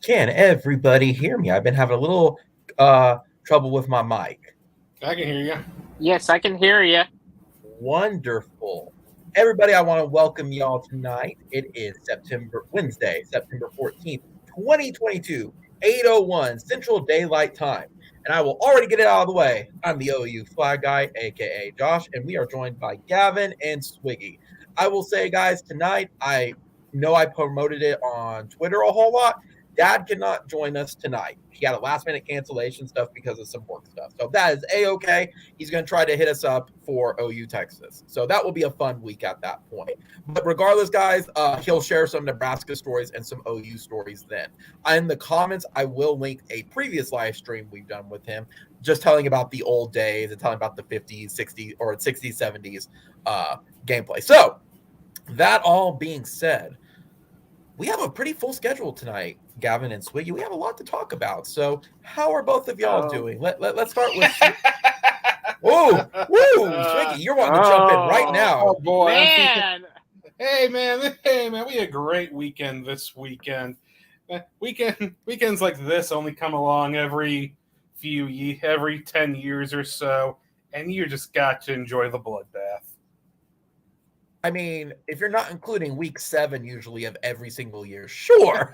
Can everybody hear me? I've been having a little trouble with my mic. I can hear you. Yes, I can hear you. Wonderful. Everybody, I want to welcome y'all tonight. It is Wednesday, September 14th, 2022, 8:01 Central Daylight Time. And I will already get it out of the way. I'm the OU flag guy, aka Josh, and we are joined by Gavin and Swiggy. I will say, guys, tonight I know I promoted it on Twitter a whole lot. Dad cannot join us tonight. He had a last minute cancellation stuff because of some work stuff. So that is A-okay. He's going to try to hit us up for OU Texas. So that will be a fun week at that point. But regardless, guys, he'll share some Nebraska stories and some OU stories then. In the comments, I will link a previous live stream we've done with him, just telling about the old days and telling about the 50s, 60s, or 60s, 70s gameplay. So that all being said, we have a pretty full schedule tonight, Gavin and Swiggy. We have a lot to talk about. So how are both of y'all doing? Let's start with Woo! Swiggy, you're wanting to jump in right now. Oh boy, Man. Hey man, we had a great weekend this weekend. Weekends like this only come along every 10 years or so, and you just got to enjoy the bloodbath. I mean, if you're not including week 7 usually of every single year, sure.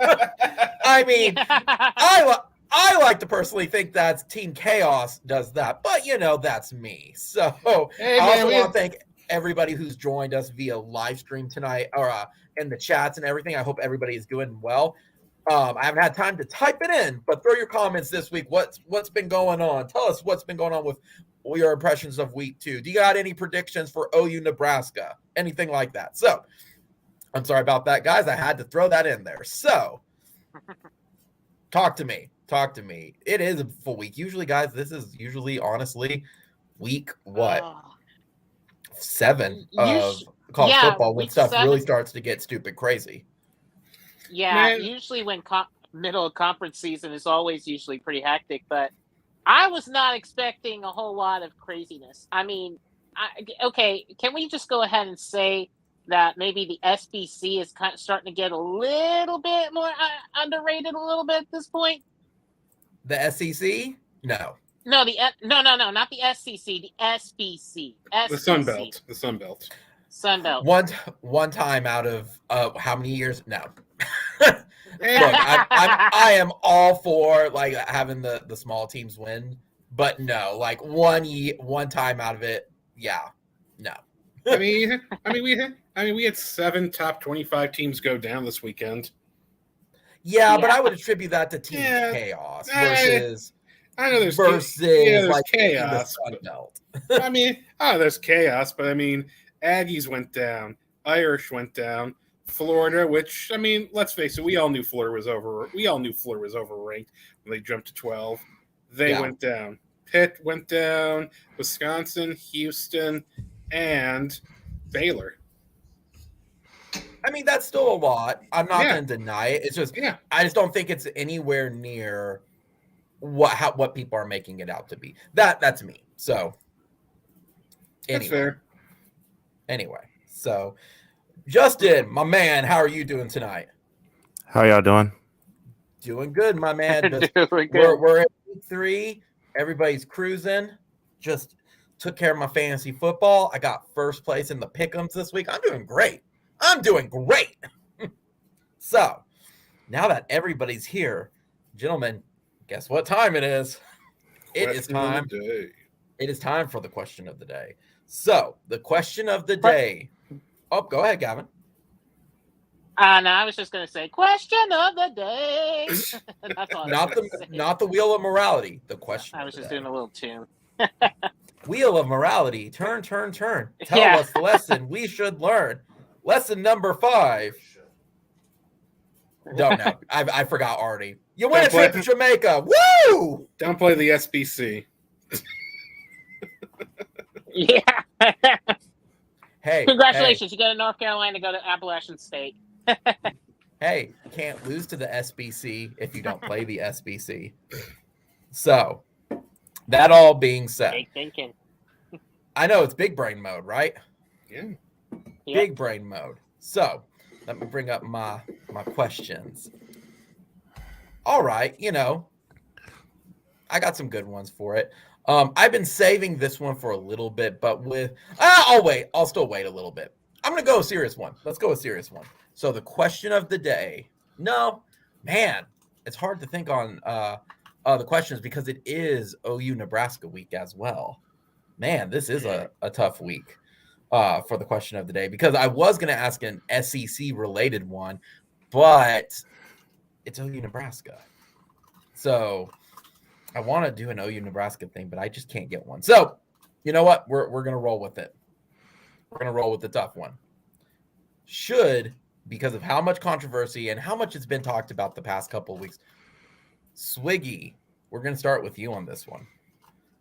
I mean, I like to personally think that Team Chaos does that, but that's me. So I also want to thank everybody who's joined us via live stream tonight or in the chats and everything. I hope everybody is doing well. I haven't had time to type it in, but throw your comments this week. What's been going on? Tell us what's been going on with your impressions of week 2. Do you got any predictions for OU Nebraska? Anything like that? So I'm sorry about that, guys. I had to throw that in there. So talk to me. It is a full week. Usually, guys, this is usually honestly week 7 of college football when stuff 7. really starts to get stupid crazy. Yeah, man. Usually when middle of conference season is always usually pretty hectic, but I was not expecting a whole lot of craziness. I mean, okay, can we just go ahead and say that maybe the SBC is kind of starting to get a little bit more underrated a little bit at this point? The SEC? No. No, not the SCC, the SBC. The Sun Belt. The Sun Belt. Sun Belt. One time out of how many years? No. Look, I am all for like having the small teams win, but no, like one time out of it, yeah, no. I mean, we had 7 top 25 teams go down this weekend. Yeah, but I would attribute that to Team Chaos versus. I know there's there's like chaos. The Sun Belt. I mean, there's chaos, but I mean, Aggies went down, Irish went down, Florida, which I mean, let's face it, we all knew Florida was overranked when they jumped to 12. They went down. Pitt went down. Wisconsin, Houston, and Baylor. I mean, that's still a lot. I'm not going to deny it. It's just I just don't think it's anywhere near what people are making it out to be. That's me. So anyway. That's fair. Anyway, so Justin, my man, how are you doing tonight? How y'all doing? Doing good, my man. Doing good. We're at week 3. Everybody's cruising. Just took care of my fantasy football. I got first place in the pick'ems this week. I'm doing great. So now that everybody's here, gentlemen, guess what time it is? It is time for the question of the day. So the question of the day. Oh, go ahead, Gavin. No, I was just going to say question of the day. That's all. Not the wheel of morality. The question. I was just doing a little tune. Wheel of morality. Turn. Tell us the lesson we should learn. Lesson number 5. Don't know. I forgot already. You win a trip to Jamaica. Woo! Don't play the SBC. Yeah. Hey. Congratulations. You go to North Carolina, go to Appalachian State. Hey, can't lose to the SBC if you don't play the SBC. So, that all being said. Big thinking. I know it's big brain mode, right? Yeah. Big brain mode. So, let me bring up my questions. all right, I got some good ones for it. I've been saving this one for a little bit, but I'll wait. I'll still wait a little bit. I'm going to go a serious one. Let's go a serious one. So the question of the day. No, man, it's hard to think on the questions because it is OU Nebraska week as well. Man, this is a tough week for the question of the day because I was going to ask an SEC related one, but it's OU Nebraska. So I want to do an OU Nebraska thing, but I just can't get one. So you know what? We're going to roll with it. We're going to roll with the tough one. Because of how much controversy and how much it's been talked about the past couple of weeks, Swiggy, we're going to start with you on this one.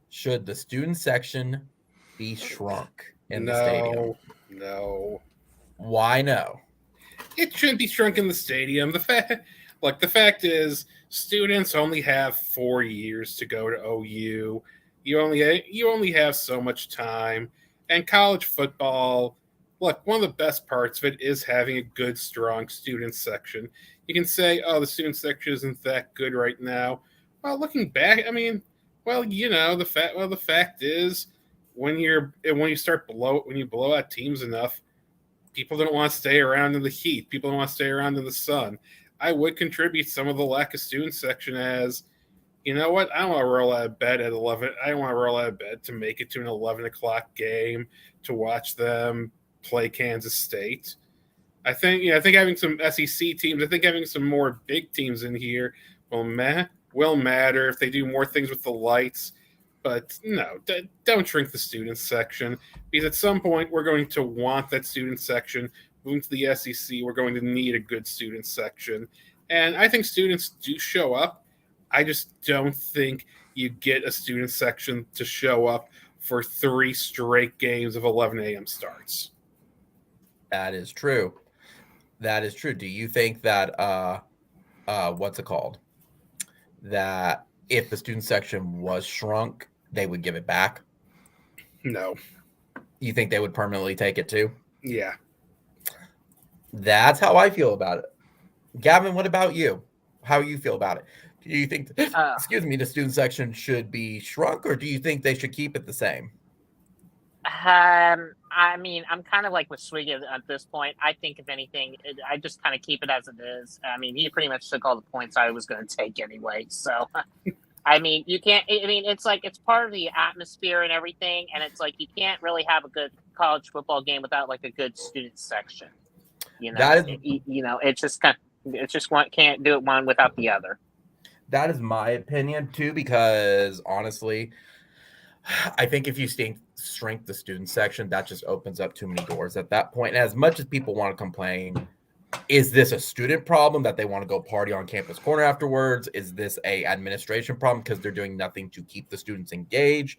Should the student section be shrunk in the stadium? No. Why no? It shouldn't be shrunk in the stadium. The fact is, students only have 4 years to go to OU. You only have so much time. And college football, look, one of the best parts of it is having a good, strong student section. You can say, oh, the student section isn't that good right now. Well, looking back, the fact is, when you blow out teams enough, people don't want to stay around in the heat. People don't want to stay around in the sun. I would contribute some of the lack of student section as, you know what? I don't want to roll out of bed at 11. I don't want to roll out of bed to make it to an 11 o'clock game to watch them play Kansas State. I think having some SEC teams, I think having some more big teams in here will matter if they do more things with the lights. But no, don't shrink the student section because at some point we're going to want that student section. Moving to the SEC, we're going to need a good student section. And I think students do show up. I just don't think you get a student section to show up for 3 straight games of 11 a.m. starts. That is true. Do you think that what's it called? That if the student section was shrunk, they would give it back? No. You think they would permanently take it too? Yeah. That's how I feel about it. Gavin, what about you? How you feel about it? Do you think, the student section should be shrunk, or do you think they should keep it the same? I'm kind of like with Swiggy at this point. I think, if anything, I just kind of keep it as it is. He pretty much took all the points I was going to take anyway. So, you can't. It's like it's part of the atmosphere and everything, and it's like you can't really have a good college football game without like a good student section. It's just can't do it one without the other. That is my opinion too, because honestly, I think if you shrink the student section, that just opens up too many doors at that point. And as much as people want to complain, is this a student problem that they want to go party on campus corner afterwards? Is this a administration problem because they're doing nothing to keep the students engaged?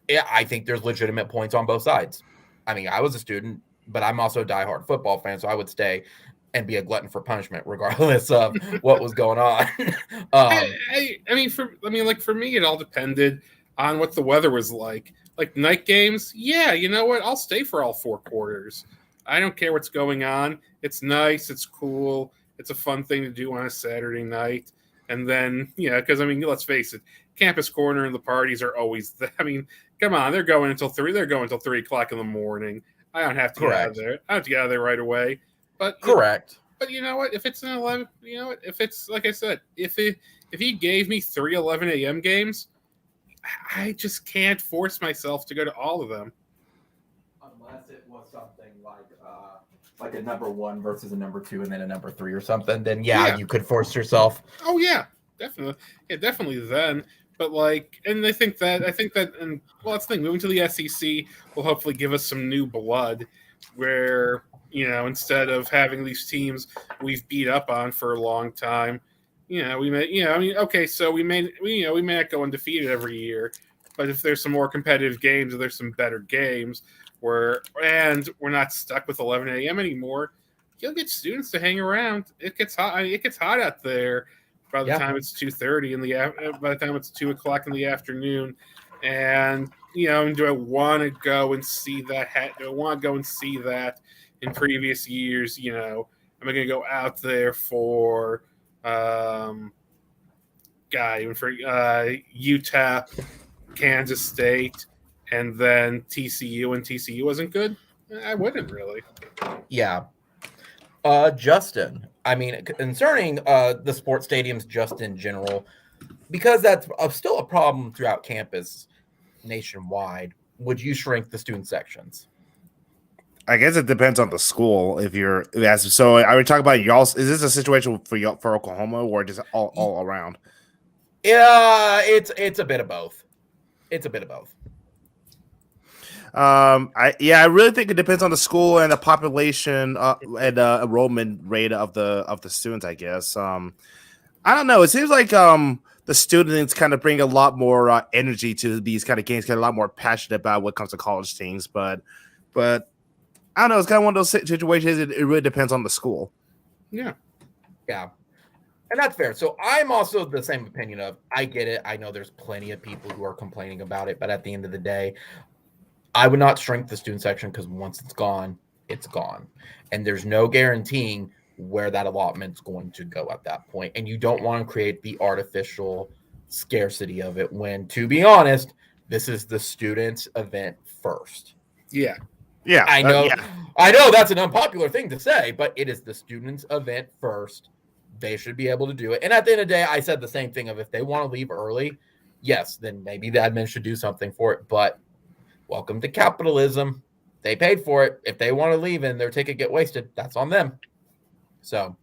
Yeah, I think there's legitimate points on both sides. I was a student, but I'm also a diehard football fan, so I would stay and be a glutton for punishment regardless of what was going on. For me, it all depended on what the weather was like. Like night games, yeah, you know what? I'll stay for all 4 quarters. I don't care what's going on. It's nice. It's cool. It's a fun thing to do on a Saturday night. And then, because, let's face it, campus corner and the parties are always, come on, they're going until 3. They're going until 3 o'clock in the morning. I don't have to get out of there. I don't have to get out of there right away. But correct. But you know what? If it's an 11, if it's like I said, if he gave me 3 11 a.m. games, I just can't force myself to go to all of them. Unless it was something like a number 1 versus a number 2 and then a number 3 or something, then you could force yourself. Oh yeah, definitely. Yeah, definitely then. But and I think that that's the thing. Moving to the SEC will hopefully give us some new blood where, instead of having these teams we've beat up on for a long time, we may, so we may not go undefeated every year, but if there's some more competitive games or there's some better games and we're not stuck with 11 a.m. anymore, you'll get students to hang around. It gets hot. It gets hot out there by the time it's 2:30 by the time it's 2 o'clock in the afternoon. And, do I want to go and see that? Do I want to go and see that in previous years? Am I going to go out there for Even for Utah, Kansas State, and then TCU, and TCU wasn't good. I wouldn't really. Yeah. Justin, I mean, concerning the sports stadiums just in general, because that's still a problem throughout campus nationwide, would you shrink the student sections? I guess it depends on the school. If you're so, I would talk about y'all. Is this a situation for y'all for Oklahoma or just all around? Yeah, it's a bit of both. It's a bit of both. I really think it depends on the school and the population and enrollment rate of the students. I guess. I don't know. It seems like the students kind of bring a lot more energy to these kind of games, get a lot more passionate about what comes to college teams. But I don't know. It's kind of one of those situations. It really depends on the school. Yeah. And that's fair. So I'm also the same opinion of, I get it. I know there's plenty of people who are complaining about it, but at the end of the day, I would not shrink the student section because once it's gone, it's gone. And there's no guaranteeing where that allotment's going to go at that point. And you don't want to create the artificial scarcity of it when, to be honest, this is the students' event first. Yeah. I know that's an unpopular thing to say, but it is the students' event first. They should be able to do it. And at the end of the day, I said the same thing of if they want to leave early, yes, then maybe the admin should do something for it. But welcome to capitalism. They paid for it. If they want to leave and their ticket get wasted, that's on them. So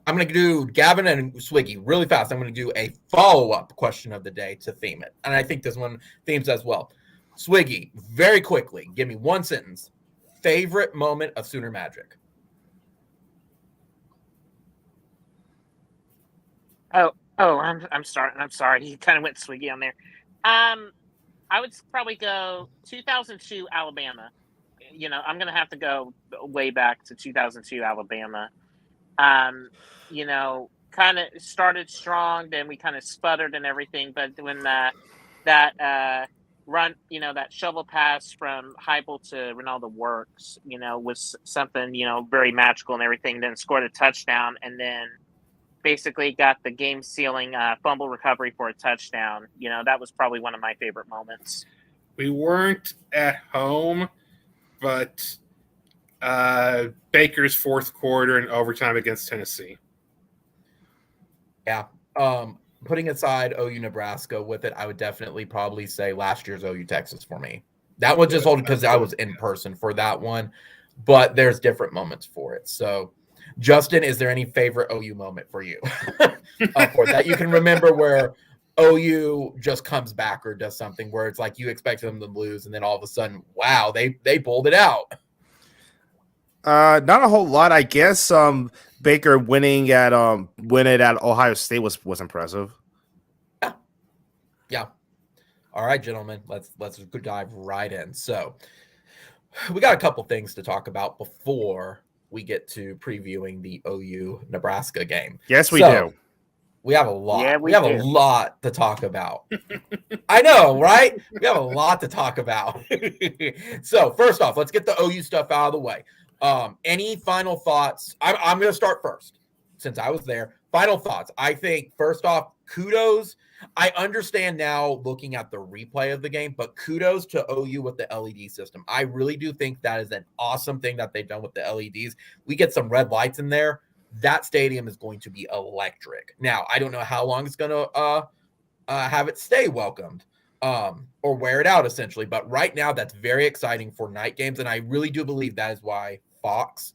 I'm going to do Gavin and Swiggy really fast. I'm going to do a follow-up question of the day to theme it. And I think this one themes as well. Swiggy, very quickly, give me one sentence. Favorite moment of Sooner Magic? I'm sorry. You kind of went Swiggy on there. I would probably go 2002 Alabama. I'm going to have to go way back to 2002 Alabama. Kind of started strong, then we kind of sputtered and everything. But when that run, that shovel pass from Heupel to Ronaldo Works, was something, very magical and everything. Then scored a touchdown and then basically got the game sealing fumble recovery for a touchdown. That was probably one of my favorite moments. We weren't at home, but Baker's fourth quarter and overtime against Tennessee. Yeah. Putting aside OU Nebraska with it, I would definitely probably say last year's OU Texas for me. That was just only because I was in person for that one, but there's different moments for it. So, Justin, is there any favorite OU moment for you for that you can remember where OU just comes back or does something where it's like you expect them to lose and then all of a sudden, wow, they pulled it out? Not a whole lot, I guess. Baker winning at Ohio State was impressive. Yeah. All right, gentlemen, let's dive right in. So we got a couple things to talk about before we get to previewing the OU Nebraska game. Yes, we do. We have a lot. Yeah, we have a lot to talk about. I know, right? We have a lot to talk about. So first off, let's get the OU stuff out of the way. Any final thoughts? I'm going to start first since I was there. Final thoughts. I think first off, kudos. I understand now looking at the replay of the game, but kudos to OU with the LED system. I really do think that is an awesome thing that they've done with the LEDs. We get some red lights in there. That stadium is going to be electric. Now, I don't know how long it's going to have it stay welcomed or wear it out, essentially. But right now, that's very exciting for night games. And I really do believe that is why Fox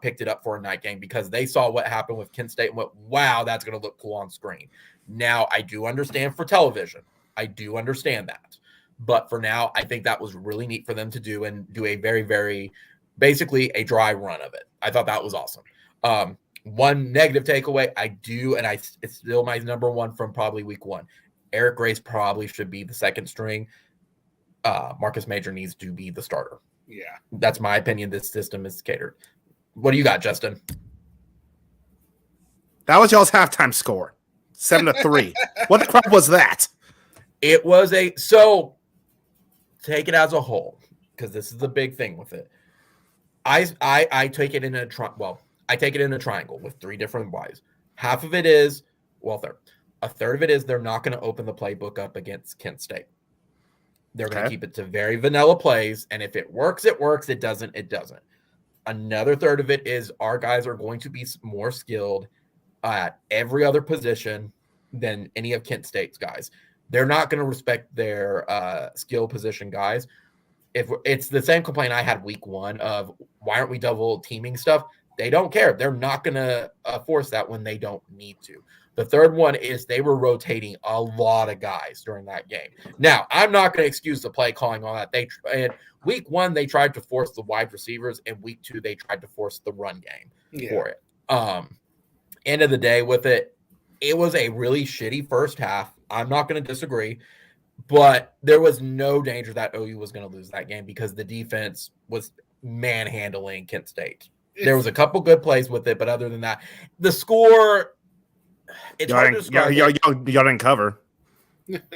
picked it up for a night game, because they saw what happened with Kent State and went, wow, that's going to look cool on screen. Now, I do understand for television. I do understand that. But for now, I think that was really neat for them to do and do a very, very, basically a dry run of it. I thought that was awesome. One negative takeaway, it's still my number one from probably week one. Eric Grace probably should be the second string. Marcus Major needs to be the starter. Yeah. That's my opinion. This system is catered. What do you got, Justin? That was y'all's halftime score. 7-3. What the crap was that? It was so take it as a whole, because this is the big thing with it. I take it in a triangle with three different Ys. Half of it is, a third of it is they're not going to open the playbook up against Kent State. They're going to keep it to very vanilla plays, and if it works, it works. It doesn't, it doesn't. Another third of it is our guys are going to be more skilled at every other position than any of Kent State's guys. They're not going to respect their skill position guys. If it's the same complaint I had week 1 of why aren't we double teaming stuff? They don't care. They're not going to force that when they don't need to. The third one is they were rotating a lot of guys during that game. Now, I'm not going to excuse the play calling on that. And week 1, they tried to force the wide receivers, and week 2, they tried to force the run game for it. End of the day with it, it was a really shitty first half. I'm not going to disagree, but there was no danger that OU was going to lose that game because the defense was manhandling Kent State. There was a couple good plays with it, but other than that, the score, it's hard to describe. Y'all didn't cover.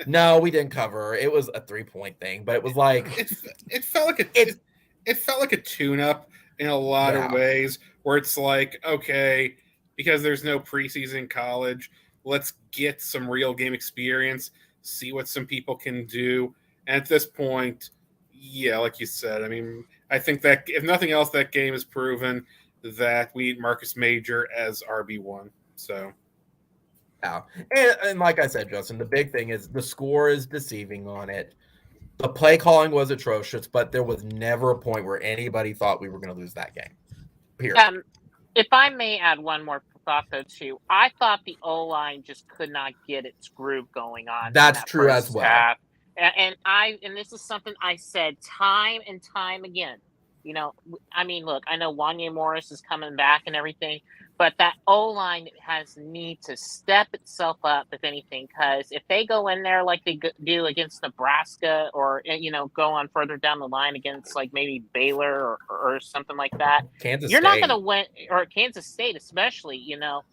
No, we didn't cover. It was a 3-point thing, but it was like it felt like a tune-up in a lot of ways, where it's like, okay, because there's no preseason college, let's get some real game experience, see what some people can do. And at this point, yeah, like you said, I mean, I think that if nothing else, that game has proven that we need Marcus Major as RB1. So, yeah. And like I said, Justin, the big thing is the score is deceiving on it. The play calling was atrocious, but there was never a point where anybody thought we were going to lose that game. Period. If I may add one more thought, though, too, I thought the O-line just could not get its groove going on. That's true as well. Half. And this is something I said time and time again. You know, I mean, look, I know Wanya Morris is coming back and everything, but that O-line need to step itself up, if anything, because if they go in there like they do against Nebraska or, you know, go on further down the line against like maybe Baylor or something like that, you're not going to win, or Kansas State especially, you know,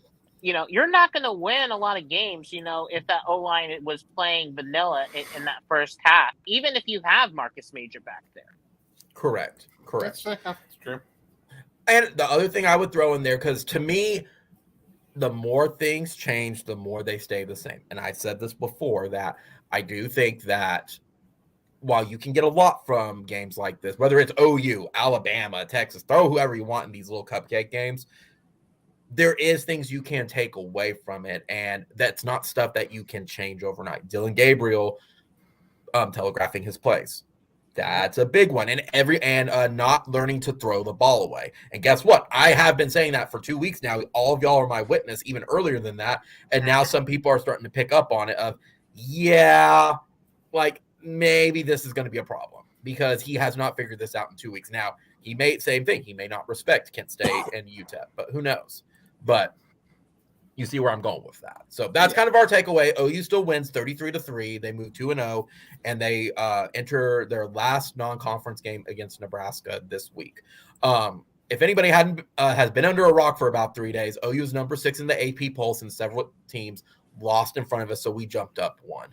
you're not going to win a lot of games, you know, if that O-line was playing vanilla in that first half, even if you have Marcus Major back there. Correct. That's true. And the other thing I would throw in there, because to me, the more things change, the more they stay the same. And I said this before, that I do think that while you can get a lot from games like this, whether it's OU, Alabama, Texas, throw whoever you want in these little cupcake games, there is things you can take away from it. And that's not stuff that you can change overnight. Dylan Gabriel telegraphing his plays. That's a big one. And not learning to throw the ball away. And guess what? I have been saying that for 2 weeks now. All of y'all are my witness, even earlier than that. And now some people are starting to pick up on it of, yeah, like maybe this is going to be a problem because he has not figured this out in 2 weeks. Now, he may, same thing. He may not respect Kent State and UTEP, but who knows? But you see where I'm going with that. So that's kind of our takeaway. OU still wins 33-3. They move 2-0, and they enter their last non-conference game against Nebraska this week. If anybody has been under a rock for about 3 days, OU is number 6 in the AP polls, and several teams lost in front of us, so we jumped up one.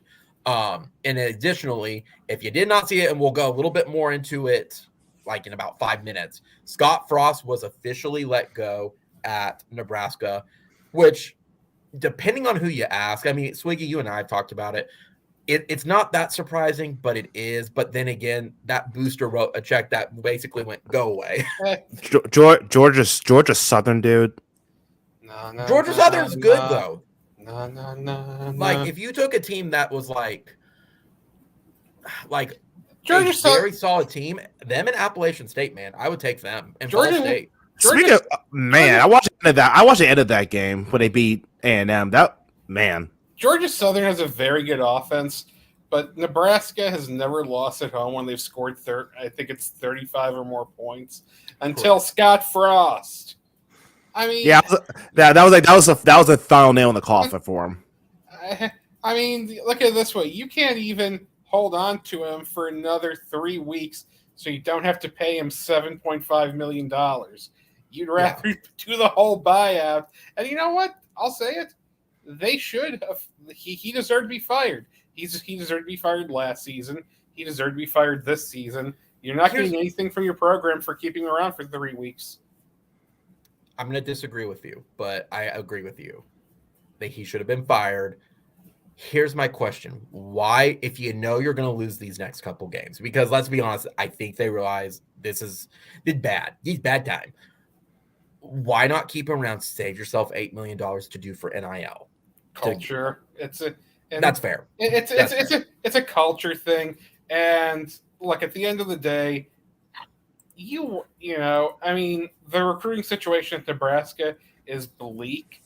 And additionally, if you did not see it, and we'll go a little bit more into it like in about 5 minutes, Scott Frost was officially let go at Nebraska, which, depending on who you ask, I mean, Swiggy, you and I have talked about it. It's not that surprising, but it is. But then again, that booster wrote a check that basically went, go away. Georgia Southern, dude. Georgia Southern's good, though. No. Like, if you took a team that was like Georgia very solid team, them and Appalachian State, man, I would take them. And Florida State. Speaking of, man, I watched the end of that game when they beat A&M. That, man. Georgia Southern has a very good offense, but Nebraska has never lost at home when they've scored I think it's 35 or more points until Scott Frost. I mean, yeah, that was a final nail in the coffin for him. I mean, look at it this way: you can't even hold on to him for another 3 weeks, so you don't have to pay him $7.5 million. You'd rather do the whole buyout. And you know what? I'll say it. They should have. He deserved to be fired. He deserved to be fired last season. He deserved to be fired this season. You're not getting anything from your program for keeping him around for 3 weeks. I'm going to disagree with you, but I agree with you. that he should have been fired. Here's my question. Why, if you know you're going to lose these next couple games, because let's be honest, I think they realize this is bad. He's bad time. Why not keep him around? Save yourself $8 million to do for NIL. Culture. That's fair. It's a culture thing. And like at the end of the day, you know, I mean, the recruiting situation at Nebraska is bleak.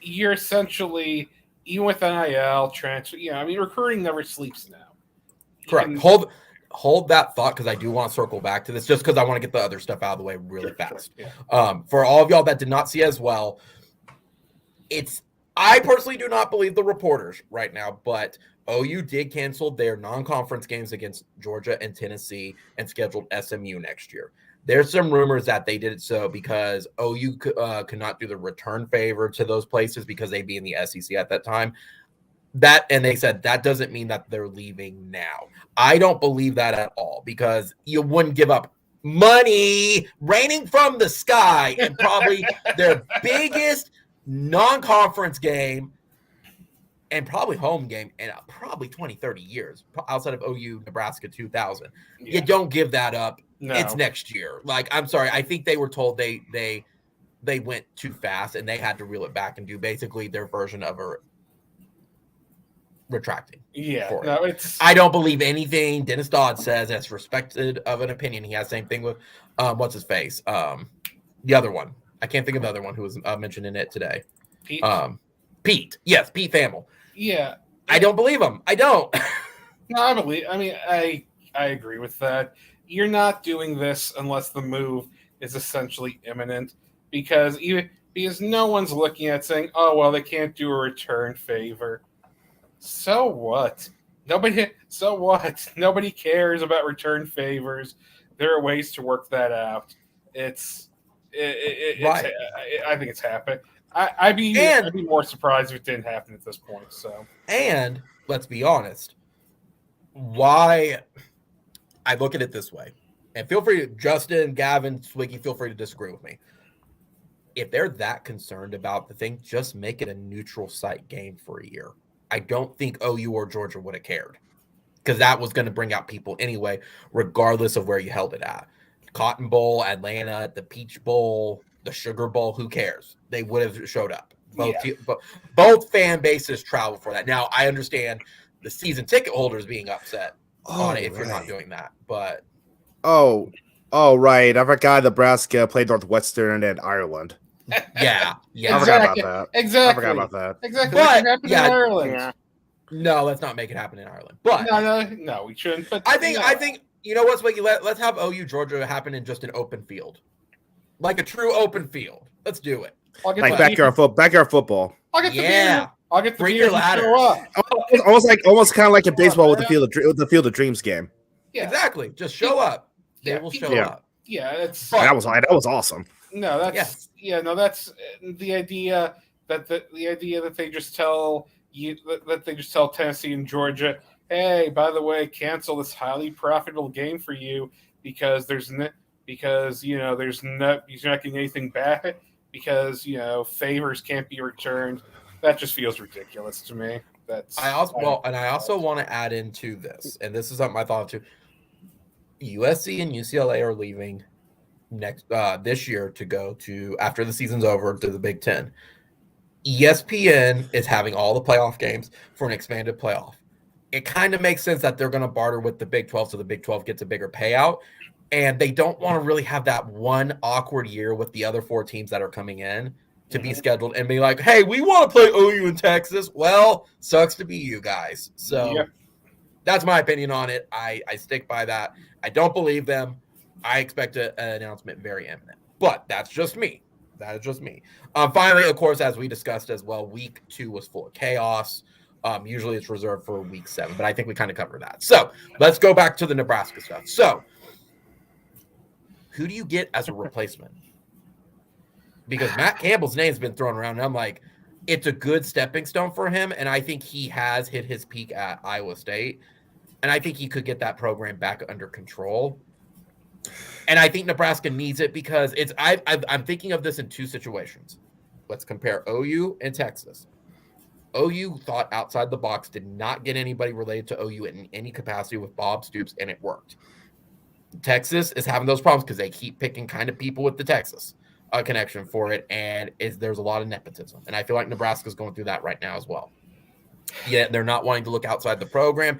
You're essentially, even with NIL transfer, I mean, recruiting never sleeps now. Correct. Hold that thought, because I do want to circle back to this, just because I want to get the other stuff out of the way really fast. Sure, yeah. For all of y'all that did not see as well, I personally do not believe the reporters right now, but OU did cancel their non-conference games against Georgia and Tennessee and scheduled SMU next year. There's some rumors that they did it so because OU could not do the return favor to those places because they'd be in the SEC at that time. And they said that doesn't mean that they're leaving now. I don't believe that at all, because you wouldn't give up money raining from the sky and probably their biggest non-conference game and probably home game in probably 20, 30 years outside of OU Nebraska 2000. Yeah. You don't give that up. No. It's next year. Like, I'm sorry. I think they were told they went too fast and they had to reel it back and do basically their version of a retracting. Yeah. I don't believe anything Dennis Dodd says. That's respected of an opinion. He has same thing with what's his face? The other one. I can't think of the other one who was mentioned in it today. Pete. Pete. Yes, Pete Thamel. Yeah. I don't believe him. I don't. No, I agree with that. You're not doing this unless the move is essentially imminent, because no one's looking at saying, oh, well, they can't do a return favor. So what? So what? Nobody cares about return favors. There are ways to work that out. Right. I think it's happening. I'd be more surprised if it didn't happen at this point. So, and let's be honest, why I look at it this way, and feel free, Justin, Gavin, Swiggy, feel free to disagree with me. If they're that concerned about the thing, just make it a neutral site game for a year. I don't think OU or Georgia would have cared, because that was going to bring out people anyway, regardless of where you held it at. Cotton Bowl, Atlanta, the Peach Bowl, the Sugar Bowl, who cares? They would have showed up. Both fan bases travel for that. Now, I understand the season ticket holders being upset on it if you're not doing that. But right. I forgot Nebraska played Northwestern and Ireland. Yeah. Exactly. I forgot about that. Exactly. I forgot about that. Exactly. But in Ireland. Yeah. No, let's not make it happen in Ireland. But no, we shouldn't. But I think you know what's Swiggy? Let's have OU Georgia happen in just an open field, like a true open field. Let's do it. Like backyard football. I'll get the bring your ladder. Almost kind of like in baseball with the Field of Dreams game. Yeah. Exactly. Just show up. They will show up. Yeah, that was awesome. No, that's that's the idea that they just tell you that they just tell Tennessee and Georgia, hey, by the way, cancel this highly profitable game for you because you're not getting anything back, because favors can't be returned. That just feels ridiculous to me. I also want to add into this, and this is something I thought too. USC and UCLA are leaving this year to go to, after the season's over, to the Big Ten. ESPN is having all the playoff games for an expanded playoff. It kind of makes sense that they're going to barter with the Big 12 so the Big 12 gets a bigger payout. And they don't want to really have that one awkward year with the other four teams that are coming in to be scheduled and be like, hey, we want to play OU in Texas. Well, sucks to be you guys. So that's my opinion on it. I stick by that. I don't believe them. I expect an announcement very imminent. But that's just me. That is just me. Finally, of course, as we discussed as well, week 2 was full of chaos. Usually it's reserved for week 7, but I think we kind of covered that. So let's go back to the Nebraska stuff. So who do you get as a replacement? Because Matt Campbell's name's been thrown around, and I'm like, it's a good stepping stone for him, and I think he has hit his peak at Iowa State, and I think he could get that program back under control. And I think Nebraska needs it because I'm thinking of this in 2 situations. let's compare OU and Texas. OU thought outside the box, did not get anybody related to OU in any capacity with Bob Stoops, and it worked. Texas is having those problems because they keep picking kind of people with the Texas connection for it, and there's a lot of nepotism. And I feel like Nebraska's going through that right now as well. Yet they're not wanting to look outside the program.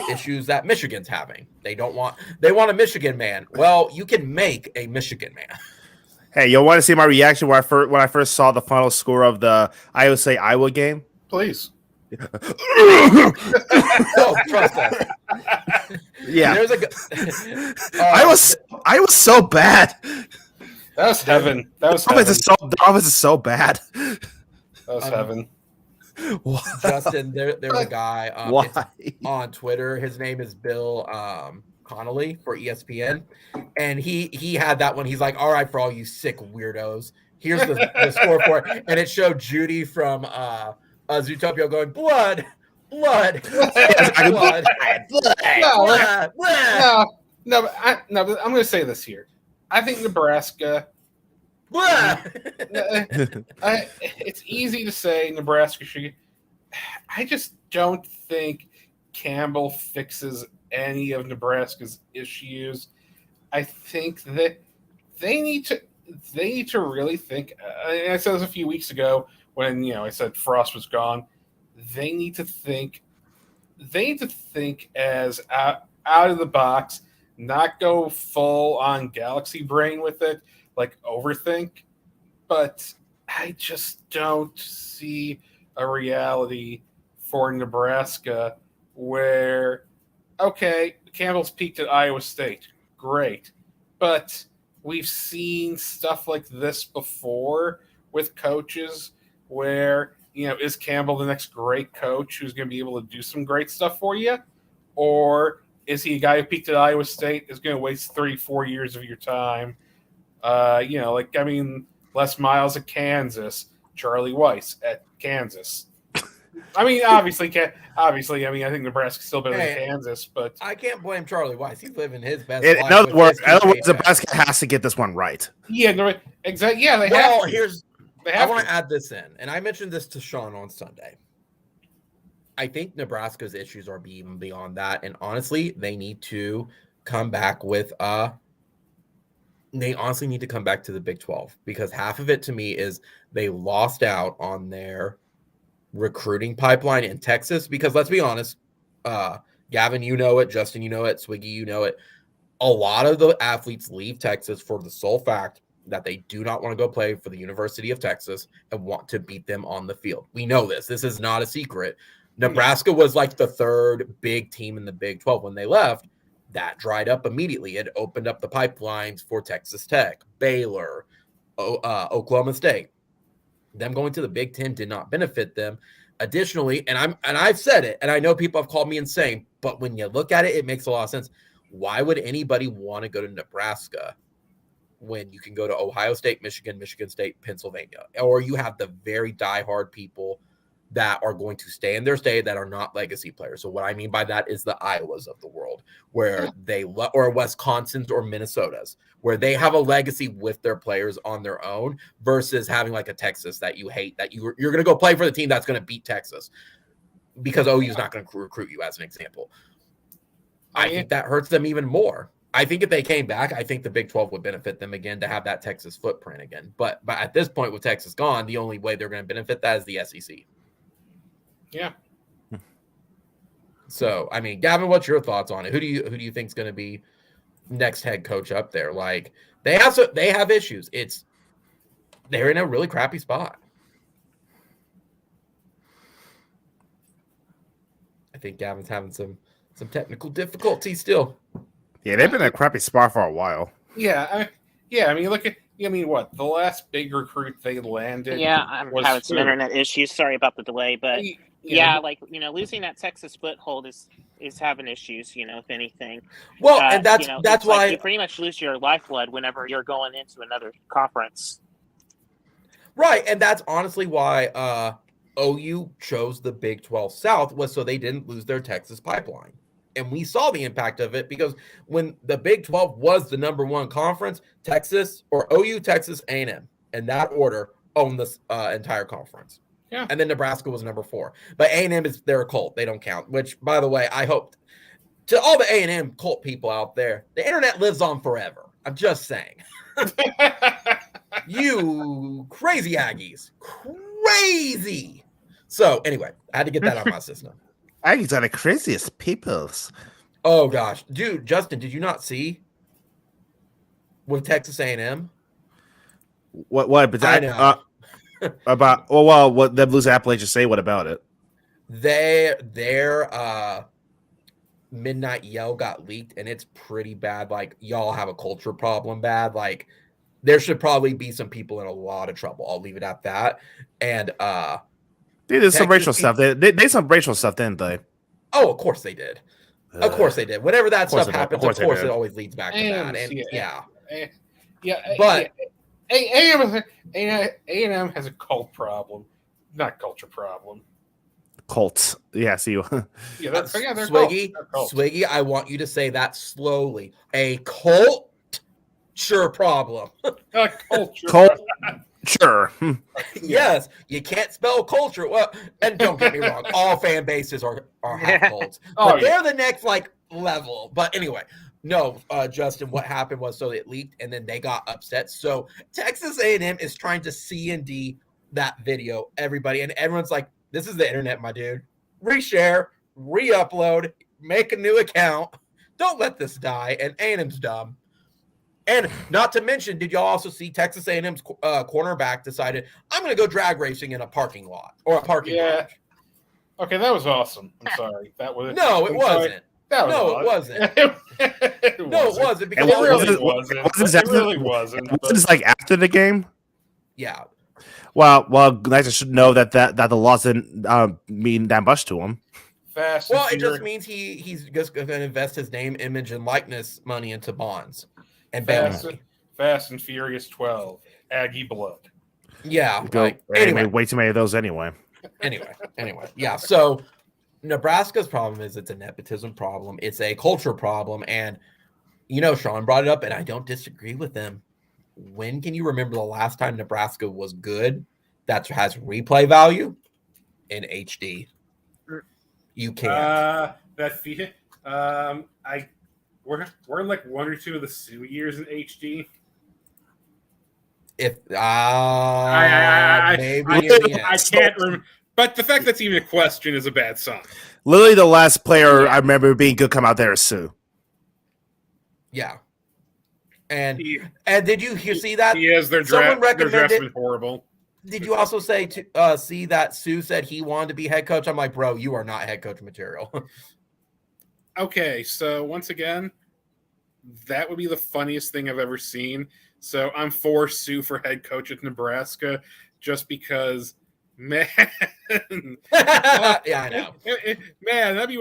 Issues that Michigan's having. They want a Michigan man. Well, you can make a Michigan man. Hey, you want to see my reaction when I first saw the final score of the Iowa game? Please. Oh, trust us. Yeah. There's I was so bad. That was heaven. That was the offense is so bad. That was heaven. Justin, there's a guy on Twitter. His name is Bill Connolly for ESPN, and he had that one. He's like, "All right, for all you sick weirdos, here's the score for it," and it showed Judy from Zootopia going, blood. No, but I'm going to say this here. I think Nebraska. It's easy to say Nebraska should. I just don't think Campbell fixes any of Nebraska's issues. I think that they need to really think. I said this a few weeks ago when I said Frost was gone. They need to think. They need to think as out of the box, not go full on galaxy brain with it, like overthink. But I just don't see a reality for Nebraska where, okay, Campbell's peaked at Iowa State. Great. But we've seen stuff like this before with coaches where, is Campbell the next great coach who's going to be able to do some great stuff for you? Or is he a guy who peaked at Iowa State, is going to waste 3-4 years of your time? Les Miles at Kansas, Charlie Weiss at Kansas. I mean, obviously, I think Nebraska's still better than Kansas, but I can't blame Charlie Weiss. He's living his best life. In other words, Nebraska has to get this one right. Yeah, no, exactly. Yeah, they have. I want to add this in, and I mentioned this to Sean on Sunday. I think Nebraska's issues are even beyond that, and honestly, they need to come back with They honestly need to come back to the Big 12 because half of it to me is they lost out on their recruiting pipeline in Texas. Because let's be honest, Gavin, you know it, Justin, you know it, Swiggy, you know it. A lot of the athletes leave Texas for the sole fact that they do not want to go play for the University of Texas and want to beat them on the field. We know this. This is not a secret. Nebraska was like the third big team in the Big 12 when they left. That dried up immediately. It opened up the pipelines for Texas Tech, Baylor, Oklahoma State. Them going to the Big Ten did not benefit them. Additionally, and I've said it, and I know people have called me insane, but when you look at it, it makes a lot of sense. Why would anybody want to go to Nebraska when you can go to Ohio State, Michigan State, Pennsylvania? Or you have the very diehard people that are going to stay in their state that are not legacy players. So what I mean by that is the Iowas of the world, where or Wisconsin's or Minnesota's, where they have a legacy with their players on their own versus having like a Texas that you hate, that you're going to go play for the team that's going to beat Texas because OU is not going to recruit you, as an example. I think that hurts them even more. I think if they came back, I think the Big 12 would benefit them again to have that Texas footprint again. But at this point, with Texas gone, the only way they're going to benefit that is the SEC. Yeah. So, I mean, Gavin, what's your thoughts on it? Who do you think is going to be next head coach up there? Like, they have issues. They're in a really crappy spot. I think Gavin's having some technical difficulties still. Yeah, they've been in a crappy spot for a while. Yeah, I mean, look at. What the last big recruit they landed? Yeah, I'm having some internet issues. Sorry about the delay, but losing that Texas foothold is having issues. If anything. Well, and that's why you pretty much lose your lifeblood whenever you're going into another conference. Right, and that's honestly why OU chose the Big 12 South, was so they didn't lose their Texas pipeline. And we saw the impact of it because when the Big 12 was the number one conference, Texas or OU, Texas, A&M, in that order, own this entire conference. Yeah. And then Nebraska was number 4. But A&M they're a cult. They don't count, which, by the way, I hope to all the A&M cult people out there, the internet lives on forever. I'm just saying. You crazy Aggies. Crazy. So, anyway, I had to get that out of my system. Aggies are the craziest peoples. Oh, gosh. Dude, Justin, did you not see with Texas A&M? What? But I know. About what them lose Appalachia say? What about it? Their midnight yell got leaked, and it's pretty bad. Like, y'all have a culture problem bad. Like, there should probably be some people in a lot of trouble. I'll leave it at that. And they did some racial stuff. They did some racial stuff, didn't they? Oh, of course they did. Of course they did. Whenever that stuff happens, of course it always leads back to that. And but A&M has a cult problem, not culture problem. Cult. Yeah, see you. Yeah, they're Swiggy. Cult. Swiggy, I want you to say that slowly. A culture problem. Culture. Sure. Yes, you can't spell culture. Well, and don't get me wrong, all fan bases are half cults, but they're the next level. But anyway, no, Justin, what happened was so it leaked, and then they got upset. So Texas A&M is trying to C&D that video, everybody, and everyone's like, "This is the internet, my dude. Reshare, re-upload, make a new account. Don't let this die." And A&M's dumb. And not to mention, did y'all also see Texas A&M's cornerback decided, I'm going to go drag racing in a parking lot or a parking lot? Okay, that was awesome. I'm sorry. That was no, it wasn't. It wasn't. It wasn't. Because it really wasn't. Was this like after the game? Yeah. Well, guys, I should know that the loss didn't mean that much to him. It just means he's just going to invest his name, image, and likeness money into bonds. And Fast and Furious 12, Aggie blood. Yeah. Anyway, way too many of those anyway. Anyway. Yeah. So Nebraska's problem is it's a nepotism problem. It's a culture problem. And, Sean brought it up, and I don't disagree with him. When can you remember the last time Nebraska was good that has replay value in HD? You can't. We're in like 1 or 2 of the Sioux years in HD. If maybe I can't remember, but the fact that's even a question is a bad sign. Literally, the last player I remember being good come out there is Sioux. Yeah, and did you see that? He is their Someone recommended. Their draft's been horrible. Did you also see that Sioux said he wanted to be head coach? I'm like, bro, you are not head coach material. Okay, so once again, that would be the funniest thing I've ever seen. So I'm for Sioux for head coach at Nebraska, just because, man. Yeah, I know. Man, that'd be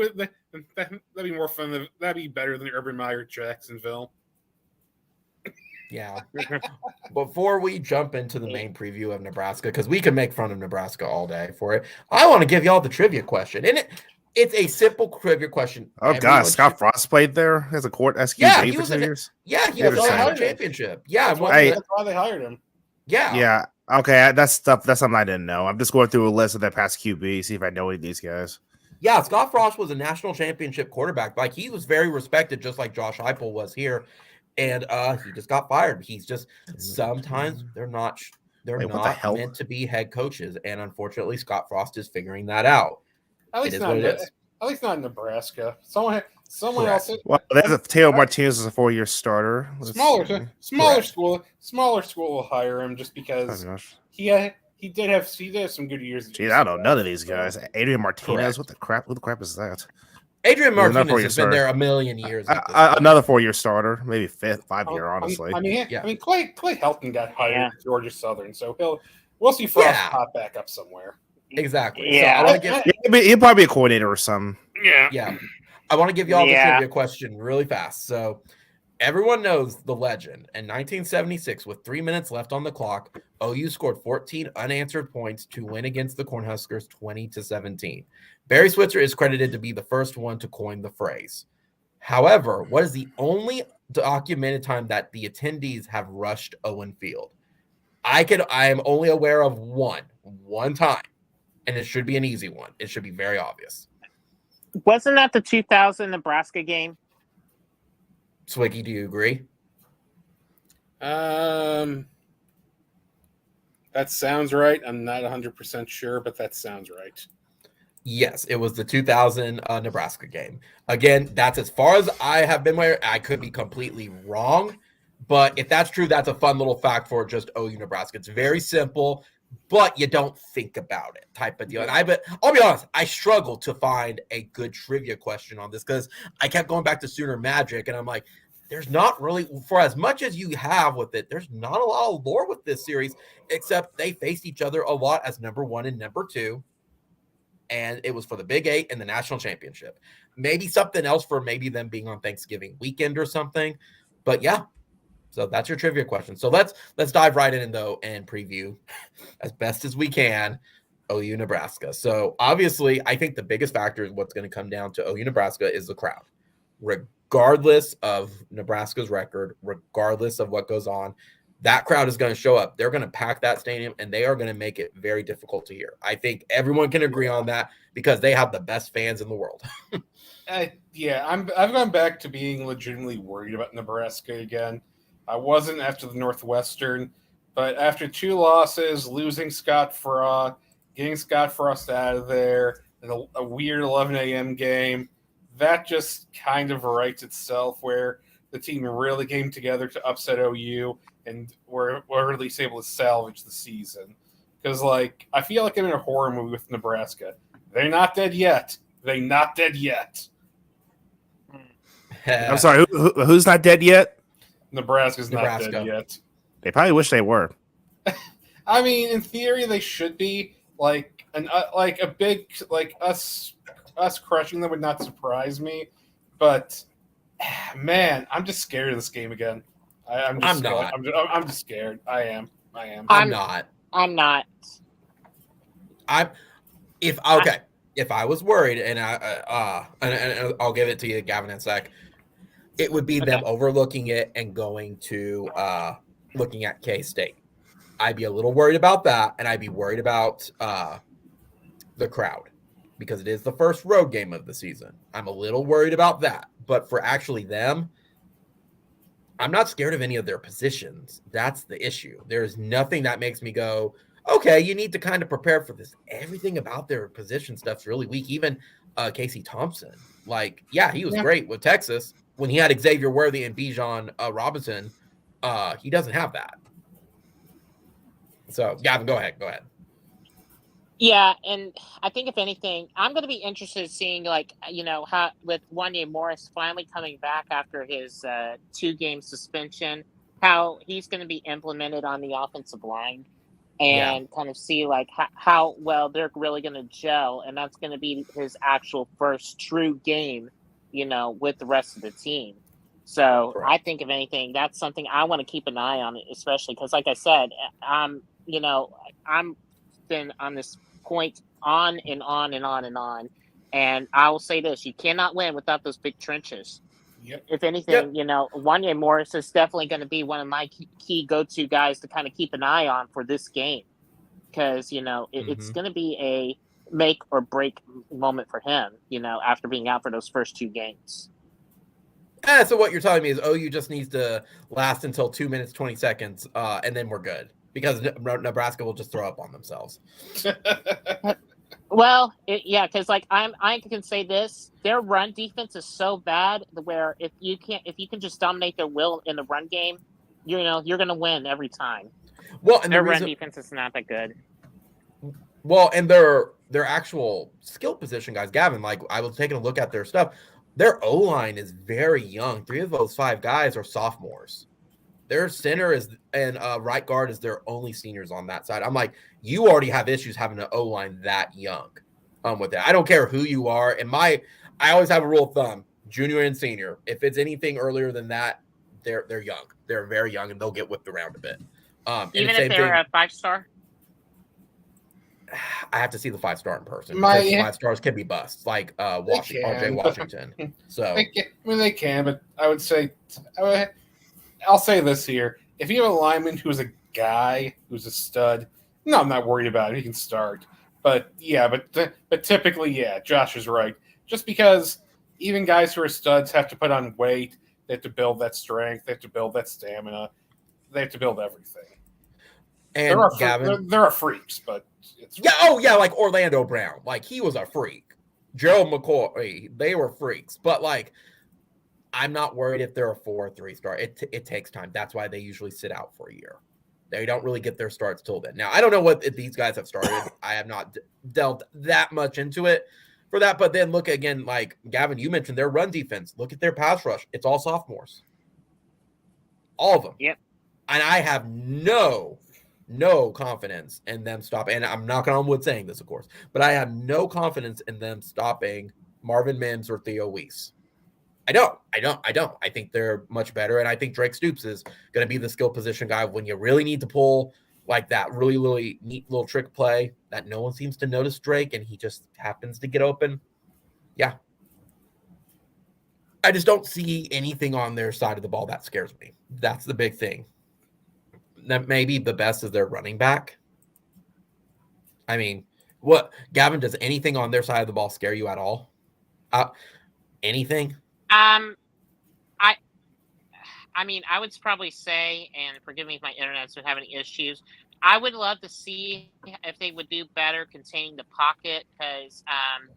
more fun. That'd be better than Urban Meyer Jacksonville. Yeah. Before we jump into the main preview of Nebraska, because we can make fun of Nebraska all day for it, I want to give y'all the trivia question. And it's a simple trivia question. Oh, God. Scott Frost played there as a court SQJ for 2 years? Yeah, he was on the championship. Yeah. That's why they hired him. Yeah. Yeah. Okay, that's something I didn't know. I'm just going through a list of their past QB, see if I know any of these guys. Yeah, Scott Frost was a national championship quarterback. Like, he was very respected, just like Josh Heupel was here. And he just got fired. He's just sometimes they're not meant to be head coaches, and unfortunately, Scott Frost is figuring that out. At least not in Nebraska. Someone else. Well, there's Taylor Martinez as a 4-year starter. Smaller school will hire him just because he did have some good years. Gee, I don't know none of these guys. Adrian Martinez, what the crap? Who the crap is that? Adrian Martinez has been there a million years. Another 4-year starter, maybe 5-year, honestly. Clay Helton got hired at Georgia Southern, so we'll see Frost pop back up somewhere. Exactly. Yeah. So he'll probably be a coordinator or something. Yeah. I want to give y'all the trivia question really fast. So everyone knows the legend. In 1976, with 3 minutes left on the clock, OU scored 14 unanswered points to win against the Cornhuskers 20-17. Barry Switzer is credited to be the first one to coin the phrase. However, what is the only documented time that the attendees have rushed Owen Field? I am only aware of one time, and it should be an easy one. It should be very obvious. Wasn't that the 2000 Nebraska game? Swiggy, do you agree? That sounds right. I'm not 100% sure, but that sounds right. Yes, it was the 2000 Nebraska game. Again, that's as far as I have been aware. I could be completely wrong, but if that's true, that's a fun little fact for just OU Nebraska. It's very simple, but you don't think about it type of deal. And I'll be honest, I struggled to find a good trivia question on this because I kept going back to Sooner Magic, and I'm like, there's not really, for as much as you have with it, there's not a lot of lore with this series, except they faced each other a lot as number 1 and number 2. And it was for the Big 8 and the national championship. Maybe something else for maybe them being on Thanksgiving weekend or something. But yeah, so that's your trivia question. So let's dive right in though and preview as best as we can OU Nebraska. So obviously, I think the biggest factor is what's going to come down to OU Nebraska is the crowd. Regardless of Nebraska's record, regardless of what goes on, that crowd is going to show up. They're going to pack that stadium, and they are going to make it very difficult to hear. I think everyone can agree on that because they have the best fans in the world. I've gone back to being legitimately worried about Nebraska again. I wasn't after the Northwestern, but after 2 losses, losing Scott Frost, getting Scott Frost out of there, and a weird 11 a.m. game, that just kind of writes itself where the team really came together to upset OU and were at least able to salvage the season. Because, I feel like I'm in a horror movie with Nebraska. They're not dead yet. They're not dead yet. I'm sorry, who's not dead yet? Nebraska's not dead yet. They probably wish they were. I mean, in theory, they should be. A big, us crushing them would not surprise me. But, man, I'm just scared of this game again. I'm just scared. I am. I'm not. If I was worried, and I'll give it to you, Gavin, in a sec, it would be them overlooking it and going to looking at K-State. I'd be a little worried about that, and I'd be worried about the crowd because it is the first road game of the season. I'm a little worried about that, but for actually them, I'm not scared of any of their positions. That's the issue. There's nothing that makes me go, okay, you need to kind of prepare for this. Everything about their position stuff's really weak. Even Casey Thompson, he was great with Texas when he had Xavier Worthy and Bijan Robinson. He doesn't have that. So, Gavin, go ahead. Yeah, and I think if anything, I'm going to be interested in seeing, how with Wanya Morris finally coming back after his 2-game suspension, how he's going to be implemented on the offensive line and kind of see, how well they're really going to gel. And that's going to be his actual first true game, with the rest of the team. So Correct. I think, if anything, that's something I want to keep an eye on, especially because, like I said, I'm been on this point on and on and on and on. And I will say this, you cannot win without those big trenches. Yep. If anything, Wanya Morris is definitely going to be one of my key go-to guys to kind of keep an eye on for this game. Because, it's going to be a make or break moment for him, after being out for those first 2 games. So what you're telling me is OU just needs to last until 2 minutes, 20 seconds, and then we're good. Because Nebraska will just throw up on themselves. Well, because I can say this: their run defense is so bad where if you can just dominate their will in the run game, you're going to win every time. Well, and their run defense is not that good. Well, and their actual skill position guys, Gavin. I was taking a look at their stuff. Their O-line is very young. 3 of those 5 guys are sophomores. Their center and right guard is their only seniors on that side. I'm like, you already have issues having an O-line that young with that. I don't care who you are. And I always have a rule of thumb, junior and senior. If it's anything earlier than that, they're young. They're very young, and they'll get whipped around a bit. Even if they're a 5-star? I have to see the 5-star in person. Because 5-stars can be busts, like R.J. Washington. So they can, but I would say I'll say this here. If you have a lineman who's a guy who's a stud, no, I'm not worried about it. He can start. But typically, Josh is right. Just because even guys who are studs have to put on weight, they have to build that strength, they have to build that stamina, they have to build everything. And Gavin, there are freaks, but it's like Orlando Brown, like he was a freak. Gerald McCoy, they were freaks, but like I'm not worried if they're a 4 or 3 star. It takes time. That's why they usually sit out for a year. They don't really get their starts till then. Now, I don't know what these guys have started. I have not delved that much into it for that. But then look again, like Gavin, you mentioned their run defense. Look at their pass rush. It's all sophomores. All of them. Yep. And I have no confidence in them stopping. And I'm knocking on wood saying this, of course. But I have no confidence in them stopping Marvin Mims or Theo Weiss. I don't. I think they're much better, and I think Drake Stoops is going to be the skill position guy when you really need to pull like that really, really neat little trick play that no one seems to notice Drake, and he just happens to get open. Yeah. I just don't see anything on their side of the ball that scares me. That's the big thing. That maybe the best is their running back. I mean, Gavin, does anything on their side of the ball scare you at all? Anything? I mean, I would probably say, and forgive me if my internet's been having issues, I would love to see if they would do better containing the pocket, because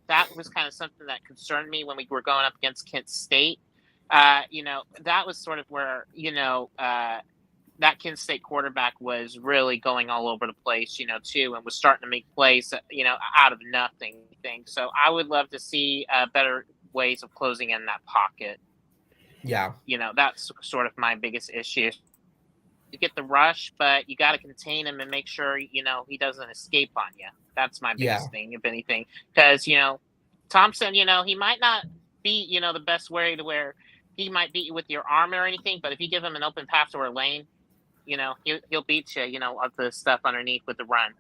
that was kind of something that concerned me when we were going up against Kent State. That was sort of where, that Kent State quarterback was really going all over the place, too, and was starting to make plays, out of nothing. So I would love to see better ways of closing in that pocket. Yeah. That's sort of my biggest issue. You get the rush, but you got to contain him and make sure, he doesn't escape on you. That's my biggest thing, if anything. Because, Thompson, he might not be, the best way to where he might beat you with your arm or anything, but if you give him an open path or a lane, he'll beat you, of the stuff underneath with the run.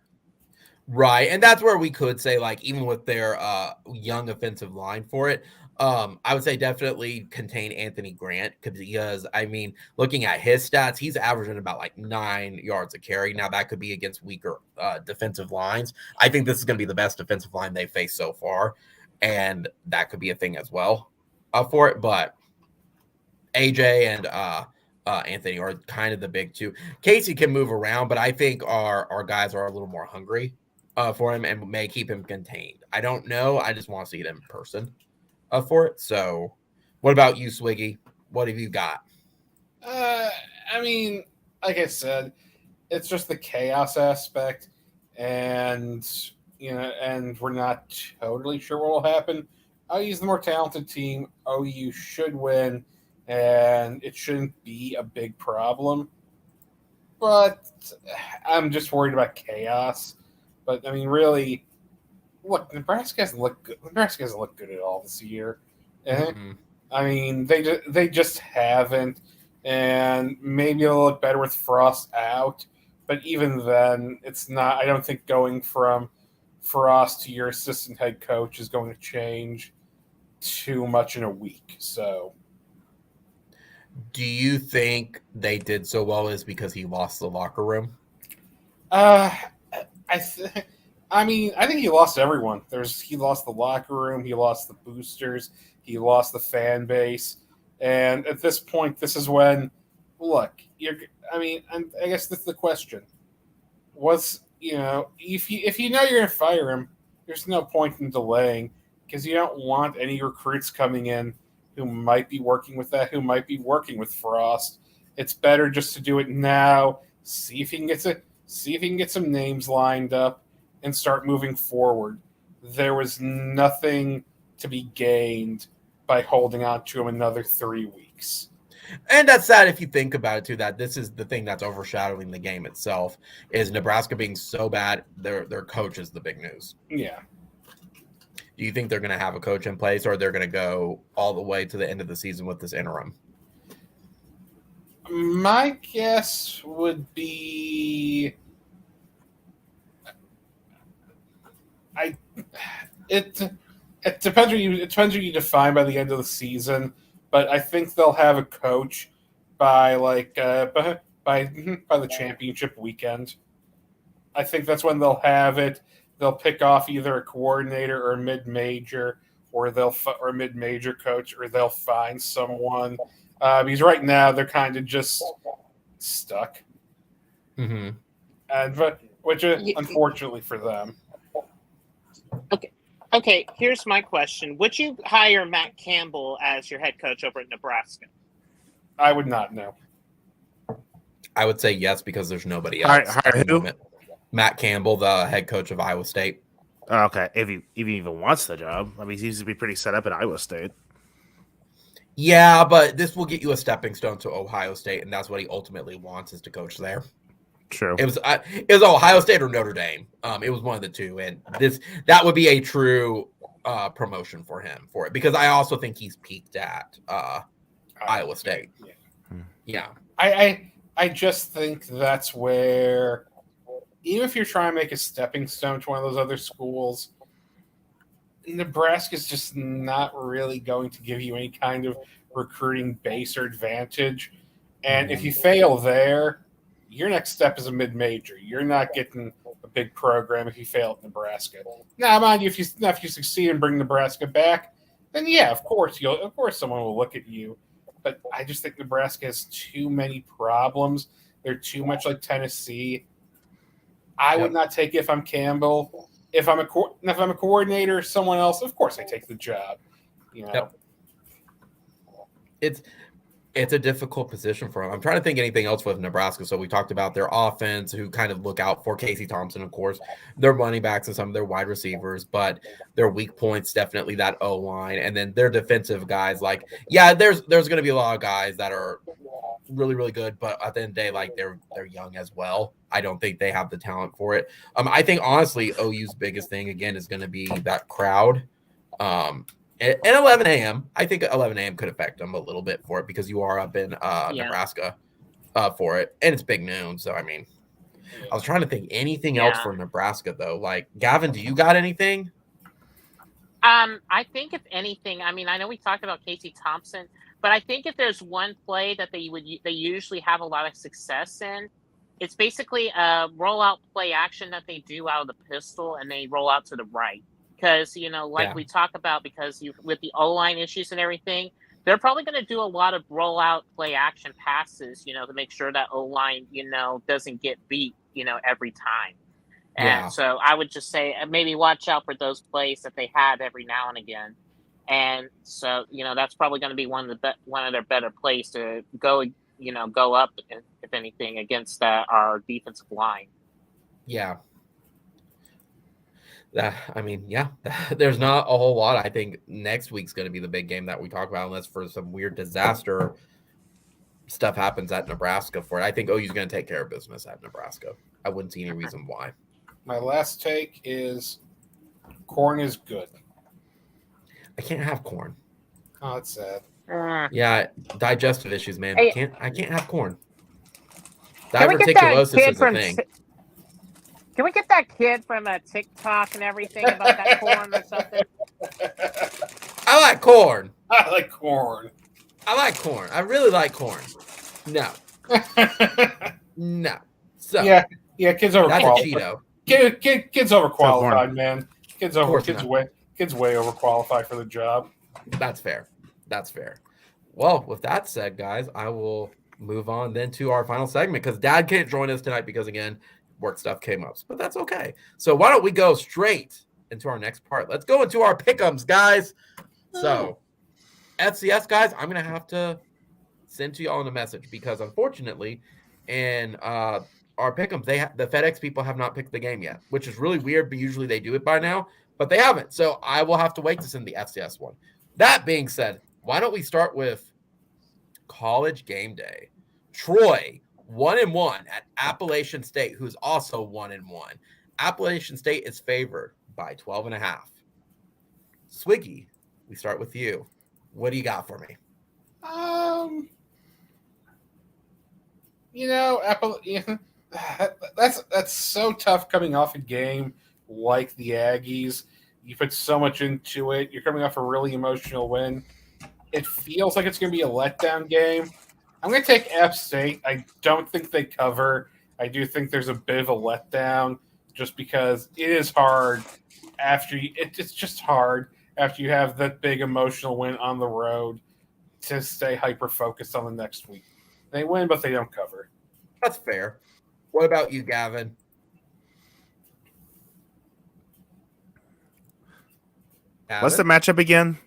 Right. And that's where we could say, like, even with their young offensive line for it, I would say definitely contain Anthony Grant, because, I mean, looking at his stats, he's averaging about like 9 yards a carry. Now, that could be against weaker defensive lines. I think this is going to be the best defensive line they've faced so far, and that could be a thing as well for it. But AJ and Anthony are kind of the big two. Casey can move around, but I think our guys are a little more hungry for him and may keep him contained. I don't know. I just want to see it in person for it. So what about you, Swiggy? What have you got? I mean, like I said, it's just the chaos aspect, and and we're not totally sure what will happen. OU's the more talented team. OU should win, and it shouldn't be a big problem. But I'm just worried about chaos. But I mean, really, look, Nebraska hasn't looked good. Nebraska hasn't looked good at all this year. Mm-hmm. I mean, they just haven't. And maybe they'll look better with Frost out. But even then, it's not. I don't think going from Frost to your assistant head coach is going to change too much in a week. So, do you think they did so well is because he lost the locker room? I think he lost everyone. He lost the locker room. He lost the boosters. He lost the fan base. And at this point, this is when, look, I guess that's the question. If you know you're going to fire him, there's no point in delaying, because you don't want any recruits coming in who might be working with Frost. It's better just to do it now, see if he can get some names lined up, and start moving forward. There was nothing to be gained by holding on to him another 3 weeks. And that's sad if you think about it, too, that this is the thing that's overshadowing the game itself, is Nebraska being so bad, their coach is the big news. Yeah. Do you think they're going to have a coach in place, or they're going to go all the way to the end of the season with this interim? My guess would be it depends what you define by the end of the season, but I think they'll have a coach by by the championship weekend. I think that's when they'll have it. They'll pick off either a coordinator or a mid-major, or or a mid-major coach, or they'll find someone. Because right now they're kind of just stuck, Mm-hmm. which is unfortunately for them. Okay. Here's my question: would you hire Matt Campbell as your head coach over at Nebraska? I would not know. I would say yes because there's nobody else at the who? moment. Matt Campbell, the head coach of Iowa State. Okay, if he even wants the job, I mean, he seems to be pretty set up at Iowa State. Yeah, but this will get you a stepping stone to Ohio State, and that's what he ultimately wants is to coach there. True. It was Ohio State or Notre Dame. It was one of the two, and that would be a true promotion for him for it because I also think he's peaked at Iowa State. Yeah. I just think that's where, even if you're trying to make a stepping stone to one of those other schools, Nebraska's just not really going to give you any kind of recruiting base or advantage. And if you fail there, your next step is a mid-major. You're not getting a big program if you fail at Nebraska. Now, mind you, if you succeed and bring Nebraska back, then yeah, of course someone will look at you. But I just think Nebraska has too many problems. They're too much like Tennessee. I would not take it if I'm Campbell. If I'm a coordinator or someone else, of course I take the job. You know, it's a difficult position for him. I'm trying to think anything else with Nebraska. So we talked about their offense, who kind of look out for Casey Thompson, of course, their running backs and some of their wide receivers, but their weak points definitely that O-line, and then their defensive guys. Like, yeah, there's going to be a lot of guys that are really, really good, but at the end of the day, like they're young as well. I don't think they have the talent for it. I think honestly, OU's biggest thing again is going to be that crowd. At 11 a.m., I think 11 a.m. could affect them a little bit for it because you are up in Nebraska for it, and it's big noon. So I mean, I was trying to think anything else for Nebraska though. Like Gavin, do you got anything? I think if anything, I mean, I know we talked about Casey Thompson, but I think if there's one play that they usually have a lot of success in, it's basically a rollout play action that they do out of the pistol and they roll out to the right. Because, we talk about, because with the O-line issues and everything, they're probably going to do a lot of rollout play action passes, to make sure that O-line, doesn't get beat, every time. And so I would just say maybe watch out for those plays that they have every now and again. And so, that's probably going to be one of their better plays to go up, if anything, against our defensive line. Yeah. There's not a whole lot. I think next week's going to be the big game that we talk about, unless for some weird disaster stuff happens at Nebraska for it. I think OU's going to take care of business at Nebraska. I wouldn't see any reason why. My last take is corn is good. I can't have corn. Oh, that's sad. Yeah, digestive issues, man. Hey, I can't have corn. Diverticulosis is a thing. Can we get that kid from TikTok and everything about that corn or something? I like corn. I like corn. I really like corn. No. No. So yeah, kids overqualified. That's a Cheeto. Kids overqualified, man. Kids way overqualified for the job. That's fair. Well, with that said, guys, I will move on then to our final segment because Dad can't join us tonight because, again, work stuff came up. But that's okay. So why don't we go straight into our next part? Let's go into our pick'ems, guys. So FCS, guys, I'm going to have to send to y'all in a message because, unfortunately, in our pick'ems, the FedEx people have not picked the game yet, which is really weird, but usually they do it by now. But they haven't. So I will have to wait to send the FCS one. That being said, why don't we start with College Game Day? Troy, 1-1 at Appalachian State, who's also 1-1. Appalachian State is favored by 12.5. Swiggy, we start with you. What do you got for me? That's so tough coming off a game like the Aggies. You put so much into it. You're coming off a really emotional win. It feels like it's going to be a letdown game. I'm going to take App State. I don't think they cover. I do think there's a bit of a letdown just because it is hard it's just hard after you have that big emotional win on the road to stay hyper-focused on the next week. They win, but they don't cover. That's fair. What about you, Gavin? What's the matchup again?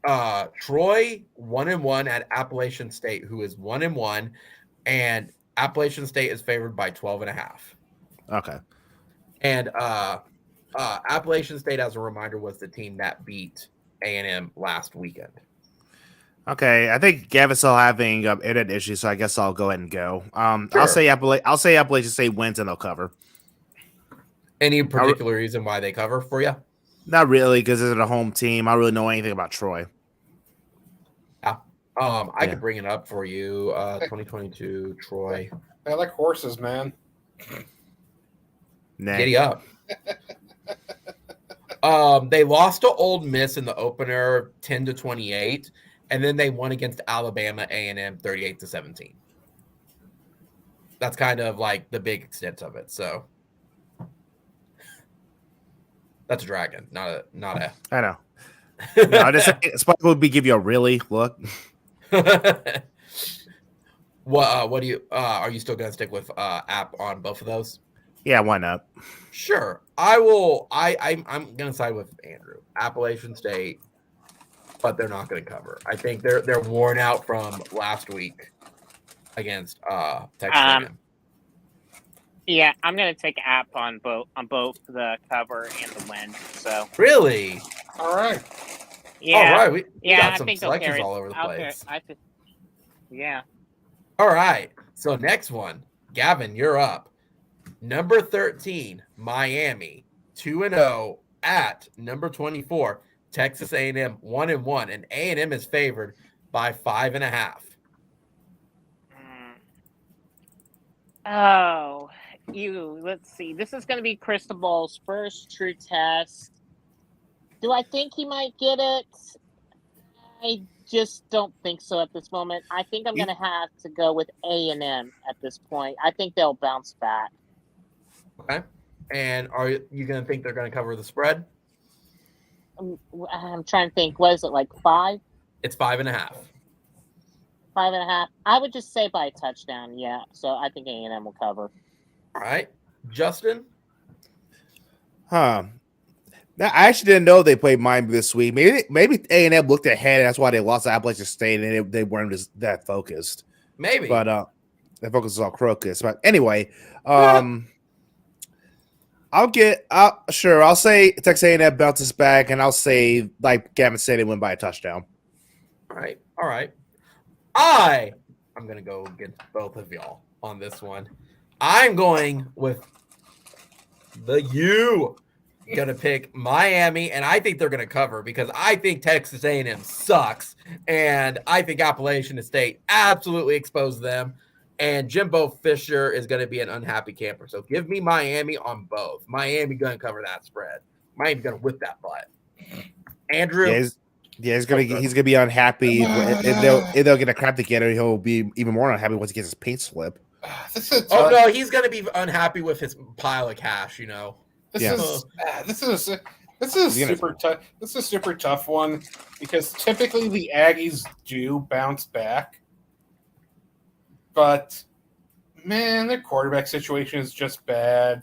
Troy 1-1 at Appalachian State, who is 1-1, and Appalachian State is favored by 12.5. Okay. And Appalachian State, as a reminder, was the team that beat A&M last weekend. Okay, I think Gavin's still having internet issues, so I guess I'll go ahead and go. Sure. I'll say Appalachian State wins and they'll cover. Any particular reason why they cover for you? Not really, because it's a home team. I don't really know anything about Troy. Yeah. I could bring it up for you. 2022 Troy. I like horses, man. Giddy up. They lost to Ole Miss in the opener 10-28, and then they won against Alabama A&M 38-17. That's kind of like the big extent of it. So that's a dragon, not a. I know. No, I just Spike would be give you a really look. What do you are you still gonna stick with app on both of those? Yeah, why not? Sure. I'm gonna side with Andrew. Appalachian State, but they're not gonna cover. I think they're worn out from last week against Texas A&M. Yeah, I'm gonna take app on both the cover and the win. So really, all right. Yeah, all right. We got I some think selections all over the place. Yeah. All right. So next one, Gavin, you're up. Number 13, Miami, 2-0 at number 24, Texas A&M, 1-1, and A&M is favored by 5.5. Oh, let's see. This is going to be Cristobal's first true test. Do I think he might get it? I just don't think so at this moment. I think I'm going to have to go with A&M at this point. I think they'll bounce back. Okay. And are you going to think they're going to cover the spread? I'm trying to think. What is it, like 5? It's 5.5. 5.5. I would just say by a touchdown, yeah. So I think A&M will cover. All right. Justin? Huh. Now, I actually didn't know they played Miami this week. Maybe A&M looked ahead, and that's why they lost to Appalachian State, and they weren't just that focused. Maybe. But that focus is all crocus. But anyway, I'll say Texas A&M bounces back, and I'll say, like Gavin said, they win by a touchdown. All right. I'm going to go against both of y'all on this one. I'm going with the U. Going to pick Miami, and I think they're going to cover because I think Texas A&M sucks, and I think Appalachian State absolutely exposed them, and Jimbo Fisher is going to be an unhappy camper. So give me Miami on both. Miami going to cover that spread. Miami going to whip that butt. Andrew? Yeah, he's gonna be unhappy. If they'll get a crap together, he'll be even more unhappy once he gets his paint slip. No, he's going to be unhappy with his pile of cash, you know. This is a super tough. This is a super tough one because typically the Aggies do bounce back, but man, their quarterback situation is just bad.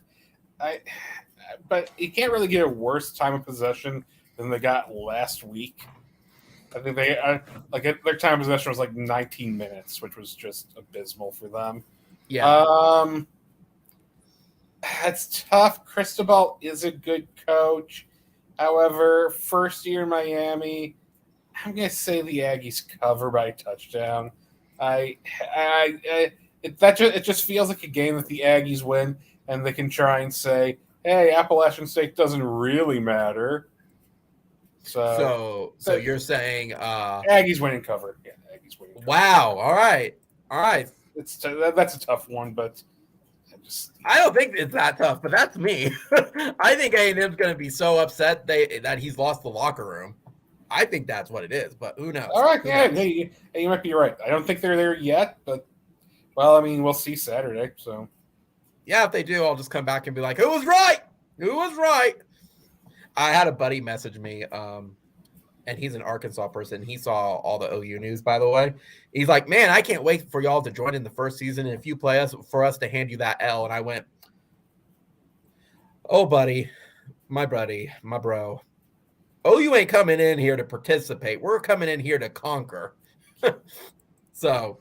But you can't really get a worse time of possession than they got last week. I think they their time of possession was like 19 minutes, which was just abysmal for them. Yeah. That's tough. Cristobal is a good coach. However, first year in Miami, I'm going to say the Aggies cover by a touchdown. It just feels like a game that the Aggies win, and they can try and say, "Hey, Appalachian State doesn't really matter." So you're saying Aggies winning cover? Yeah, Aggies winning. Cover. Wow. All right. That's a tough one, but. I don't think it's that tough, but that's me. I think A&M's going to be so upset that he's lost the locker room. I think that's what it is, but who knows? All right, Who yeah, knows? you might be right. I don't think they're there yet, but well, I mean, we'll see Saturday. So Yeah, if they do, I'll just come back and be like, "Who was right? Who was right?" I had a buddy message me, and he's an Arkansas person. He saw all the OU news, by the way. He's like, "Man, I can't wait for y'all to join in the first season, and if you play us, for us to hand you that L." And I went, "Oh, buddy, my bro. OU ain't coming in here to participate. We're coming in here to conquer." So,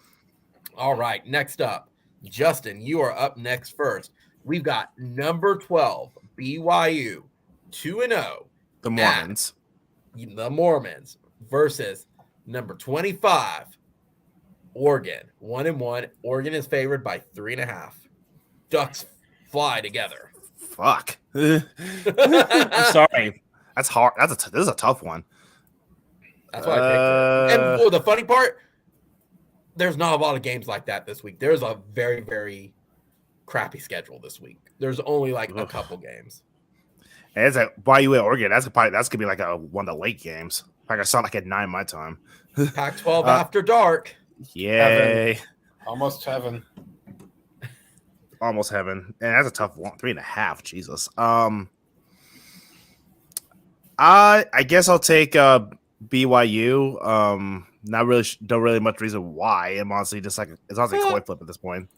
all right, next up, Justin, you are up next first. We've got number 12, BYU, 2-0. The Mormons. The Mormons versus number 25, Oregon, 1-1. Oregon is favored by 3.5. Ducks fly together. Fuck. I'm sorry. That's hard. This is a tough one. That's why I picked it. And the funny part, there's not a lot of games like that this week. There's a very, very crappy schedule this week. There's only like a couple games. And it's like BYU at Oregon. That's gonna be like one of the late games. Like I saw like at 9 my time. Pac-12 after dark. Yay! heaven. Almost heaven. Almost heaven. And that's a tough one. 3.5. Jesus. I guess I'll take BYU. Not really. Don't really much reason why. I'm honestly just like it's honestly a coin flip at this point.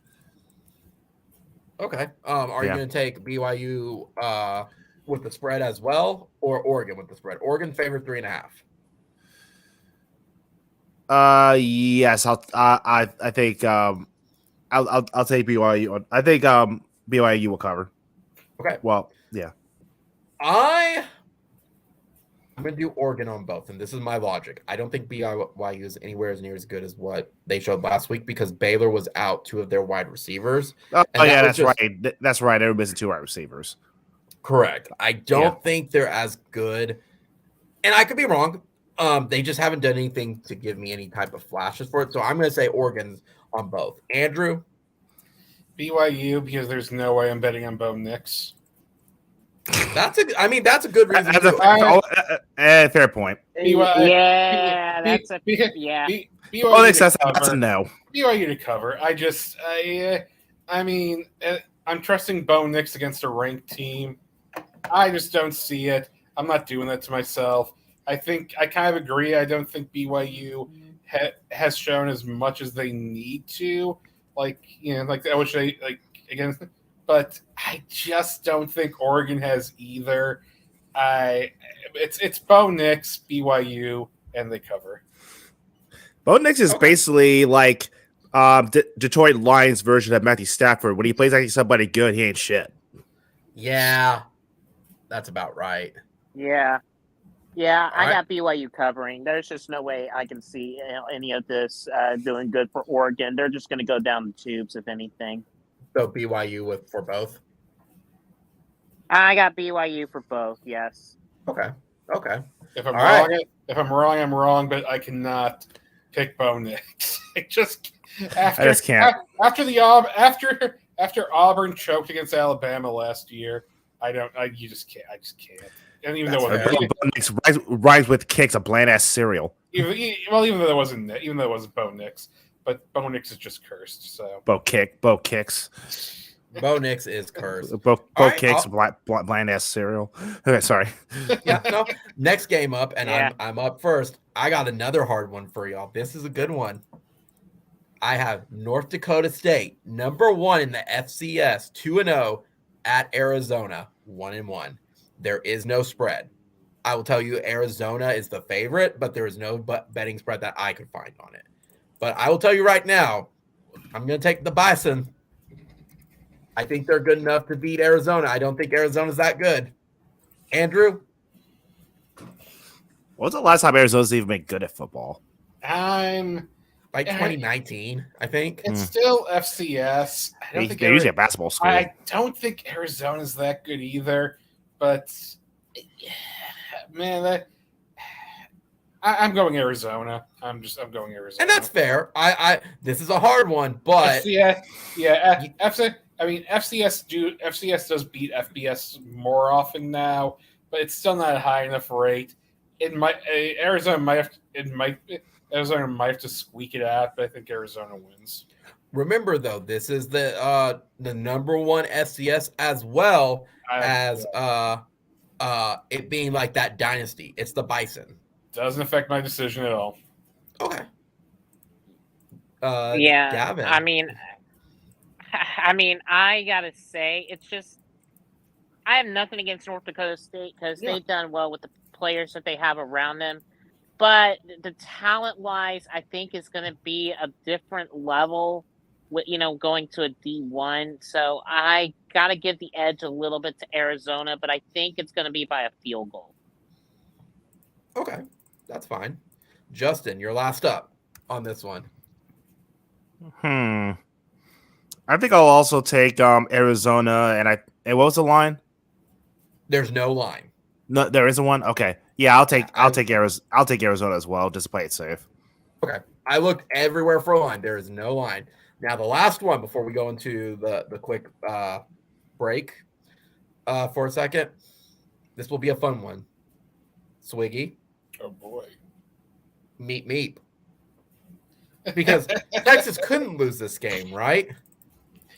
Okay. Are you going to take BYU with the spread as well, or Oregon with the spread? Oregon favored 3.5. Yes. I think I'll take BYU. I think BYU will cover. Okay. Well, yeah. I'm going to do Oregon on both, and this is my logic. I don't think BYU is anywhere as near as good as what they showed last week because Baylor was out 2 of their wide receivers. Oh, yeah, that's right. That's right. They're missing 2 wide receivers. Correct. I don't think they're as good, and I could be wrong. They just haven't done anything to give me any type of flashes for it, so I'm going to say Oregon on both. Andrew? BYU, because there's no way I'm betting on Bo Nix. That's a good reason. Fair point. Yeah, that's a that's a no. BYU to cover. I mean, I'm trusting Bo Nix against a ranked team. I just don't see it. I'm not doing that to myself. I kind of agree. I don't think BYU has shown as much as they need to. Like I wish they against. But I just don't think Oregon has either. It's Bo Nix, BYU, and they cover. Bo Nix is basically like Detroit Lions version of Matthew Stafford. When he plays like somebody good, he ain't shit. Yeah, that's about right. Yeah, I got BYU covering. There's just no way I can see any of this doing good for Oregon. They're just going to go down the tubes, if anything. So BYU for both? I got BYU for both, yes. Okay. If I'm wrong, I'm wrong, but I cannot pick Bo Nix. I just can't. After Auburn choked against Alabama last year, I just can't. And even though Bo Nix rhymes with kicks, a bland ass cereal. Even though it wasn't Bo Nix. But Bo Nix is just cursed. So Bo kicks. Bo Nix is cursed. Bo kicks bland ass cereal. Okay, sorry. Yeah, no. Next game up, and I'm up first. I got another hard one for y'all. This is a good one. I have North Dakota State, number 1 in the FCS, 2-0 at Arizona, 1-1. There is no spread. I will tell you, Arizona is the favorite, but there is no betting spread that I could find on it. But I will tell you right now, I'm going to take the Bison. I think they're good enough to beat Arizona. I don't think Arizona's that good. Andrew? When was the last time Arizona's even been good at football? Like 2019, I think. It's still FCS. They're usually a basketball school. I don't think Arizona's that good either. But, man, I'm going Arizona. I'm going Arizona, and that's fair. This is a hard one, but FCS does beat FBS more often now, but it's still not a high enough rate. Arizona might have to squeak it out, but I think Arizona wins. Remember, though, this is the number one FCS as well as it being like that dynasty. It's the Bison. Doesn't affect my decision at all. Okay. Yeah, Gavin. I mean, I gotta say, it's just I have nothing against North Dakota State because they've done well with the players that they have around them. But the talent-wise, I think is going to be a different level with, going to a D1. So I got to give the edge a little bit to Arizona, but I think it's going to be by a field goal. Okay, that's fine. Justin, you're last up on this one. I think I'll also take Arizona, and what was the line? There's no line. No, there isn't one. Okay, yeah, I'll take Arizona as well, just to play it safe. Okay, I looked everywhere for a line. There is no line. Now the last one before we go into the quick break for a second. This will be a fun one. Swiggy. Oh boy. Meep. Because Texas couldn't lose this game, right?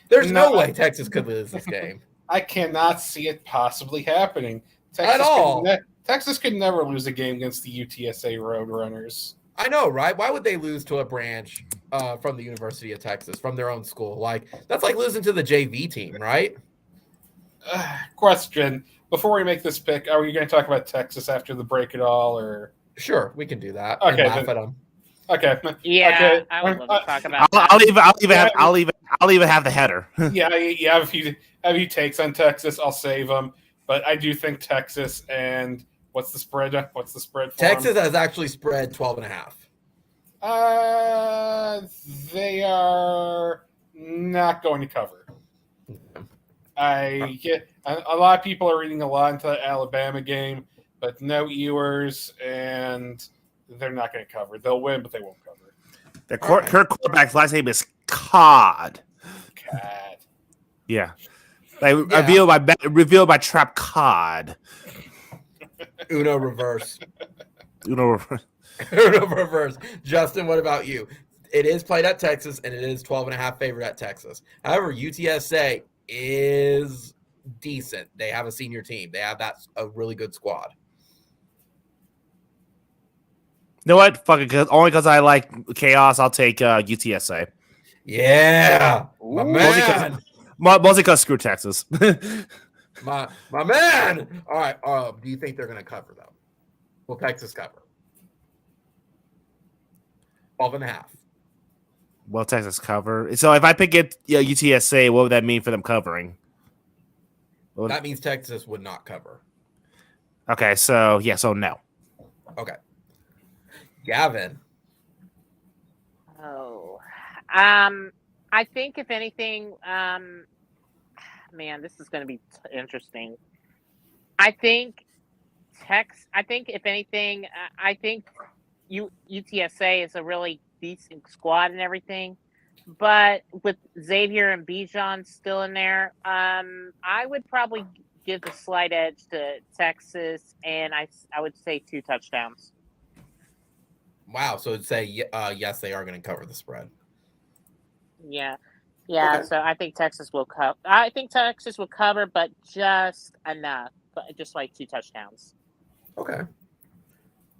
There's no way Texas could lose this game. I cannot see it possibly happening. At all. Texas could never lose a game against the UTSA Roadrunners. I know, right? Why would they lose to a branch from the University of Texas, from their own school? Like, that's like losing to the JV team, right? Question. Before we make this pick, are we going to talk about Texas after the break at all, or? Sure, we can do that. Okay, and laugh at them. Okay. Yeah, okay. I would love to talk about. I'll even have the header. Yeah. Have a few takes on Texas. I'll save them, but I do think Texas and what's the spread? What's the spread for Texas them? has actually spread 12.5. They are not going to cover. A lot of people are reading a lot into the Alabama game, but no Ewers, and they're not going to cover. They'll win, but they won't cover. Their quarterback's last name is Cod. Cod. Yeah. Revealed by Trap Cod. Uno reverse. Uno reverse. Justin, what about you? It is played at Texas, and it is 12.5 favorite at Texas. However, UTSA is decent. They have a senior team. They have a really good squad. You know what? Fuck it. Only because I like chaos, I'll take UTSA. Yeah. My man. Mostly because screw Texas. my man. All right. Do you think they're going to cover, though? Will Texas cover? 12.5. Will Texas cover? So if I pick it UTSA, what would that mean for them covering? That means Texas would not cover. Okay, so no. Okay. Gavin. Oh, I think if anything, man, this is going to be interesting. I think if anything, I think UTSA is a really decent squad and everything, but with Xavier and Bijan still in there, I would probably give the slight edge to Texas, and I would say 2 touchdowns. Wow, so it'd say yes, they are going to cover the spread. Yeah. Okay. So I think Texas will cover. I think Texas will cover, but just enough, but just like 2 touchdowns. Okay.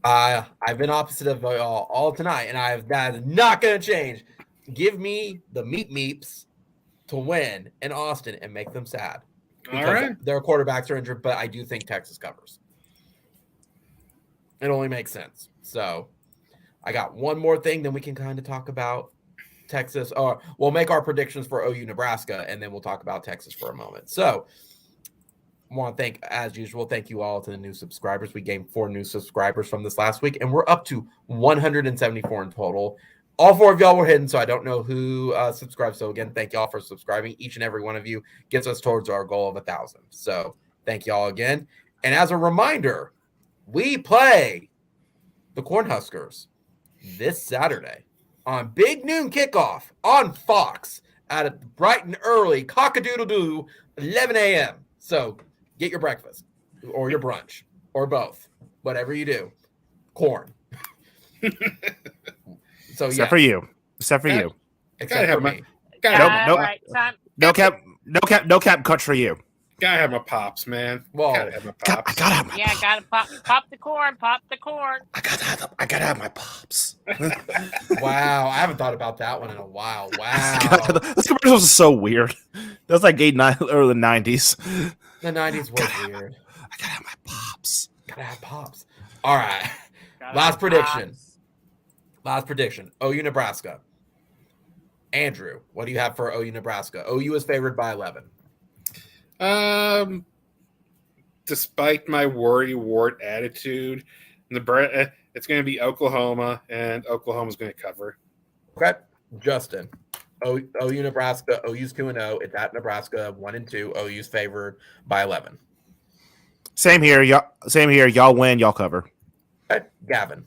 I've been opposite of y'all all tonight, and that is not going to change. Give me the meeps to win in Austin and make them sad. Because all right. Their quarterbacks are injured, but I do think Texas covers. It only makes sense. So I got one more thing, then we can kind of talk about Texas. Or we'll make our predictions for OU Nebraska, and then we'll talk about Texas for a moment. So I want to as usual, thank you all to the new subscribers. We gained 4 new subscribers from this last week, and we're up to 174 in total. All 4 of y'all were hidden, so I don't know who subscribed. So again, thank y'all for subscribing. Each and every one of you gets us towards our goal of 1,000. So thank y'all again. And as a reminder, we play the Cornhuskers this Saturday on Big Noon Kickoff on Fox at bright and early, cock-a-doodle-doo, 11 a.m. So get your breakfast or your brunch or both, whatever you do. corn. So Except for you. Except for you. Except for me. No cap cut for you. Gotta have my pops, man. Well, gotta have my pops. I gotta have my pops. Gotta pop the corn. Pop the corn. I gotta have my pops. Wow, I haven't thought about that one in a while. Wow. This commercial was so weird. That was like early 90s. The 90s was weird. I gotta have my pops. Gotta have pops. All right. Last prediction. OU Nebraska. Andrew, what do you have for OU Nebraska? OU is favored by 11. Despite my worry wart attitude, it's going to be Oklahoma, and Oklahoma's going to cover. Okay, Justin. OU Nebraska. OU's 2-0. It's at Nebraska 1-2. OU's favored by 11. Same here. Y'all win. Y'all cover. Okay, Gavin.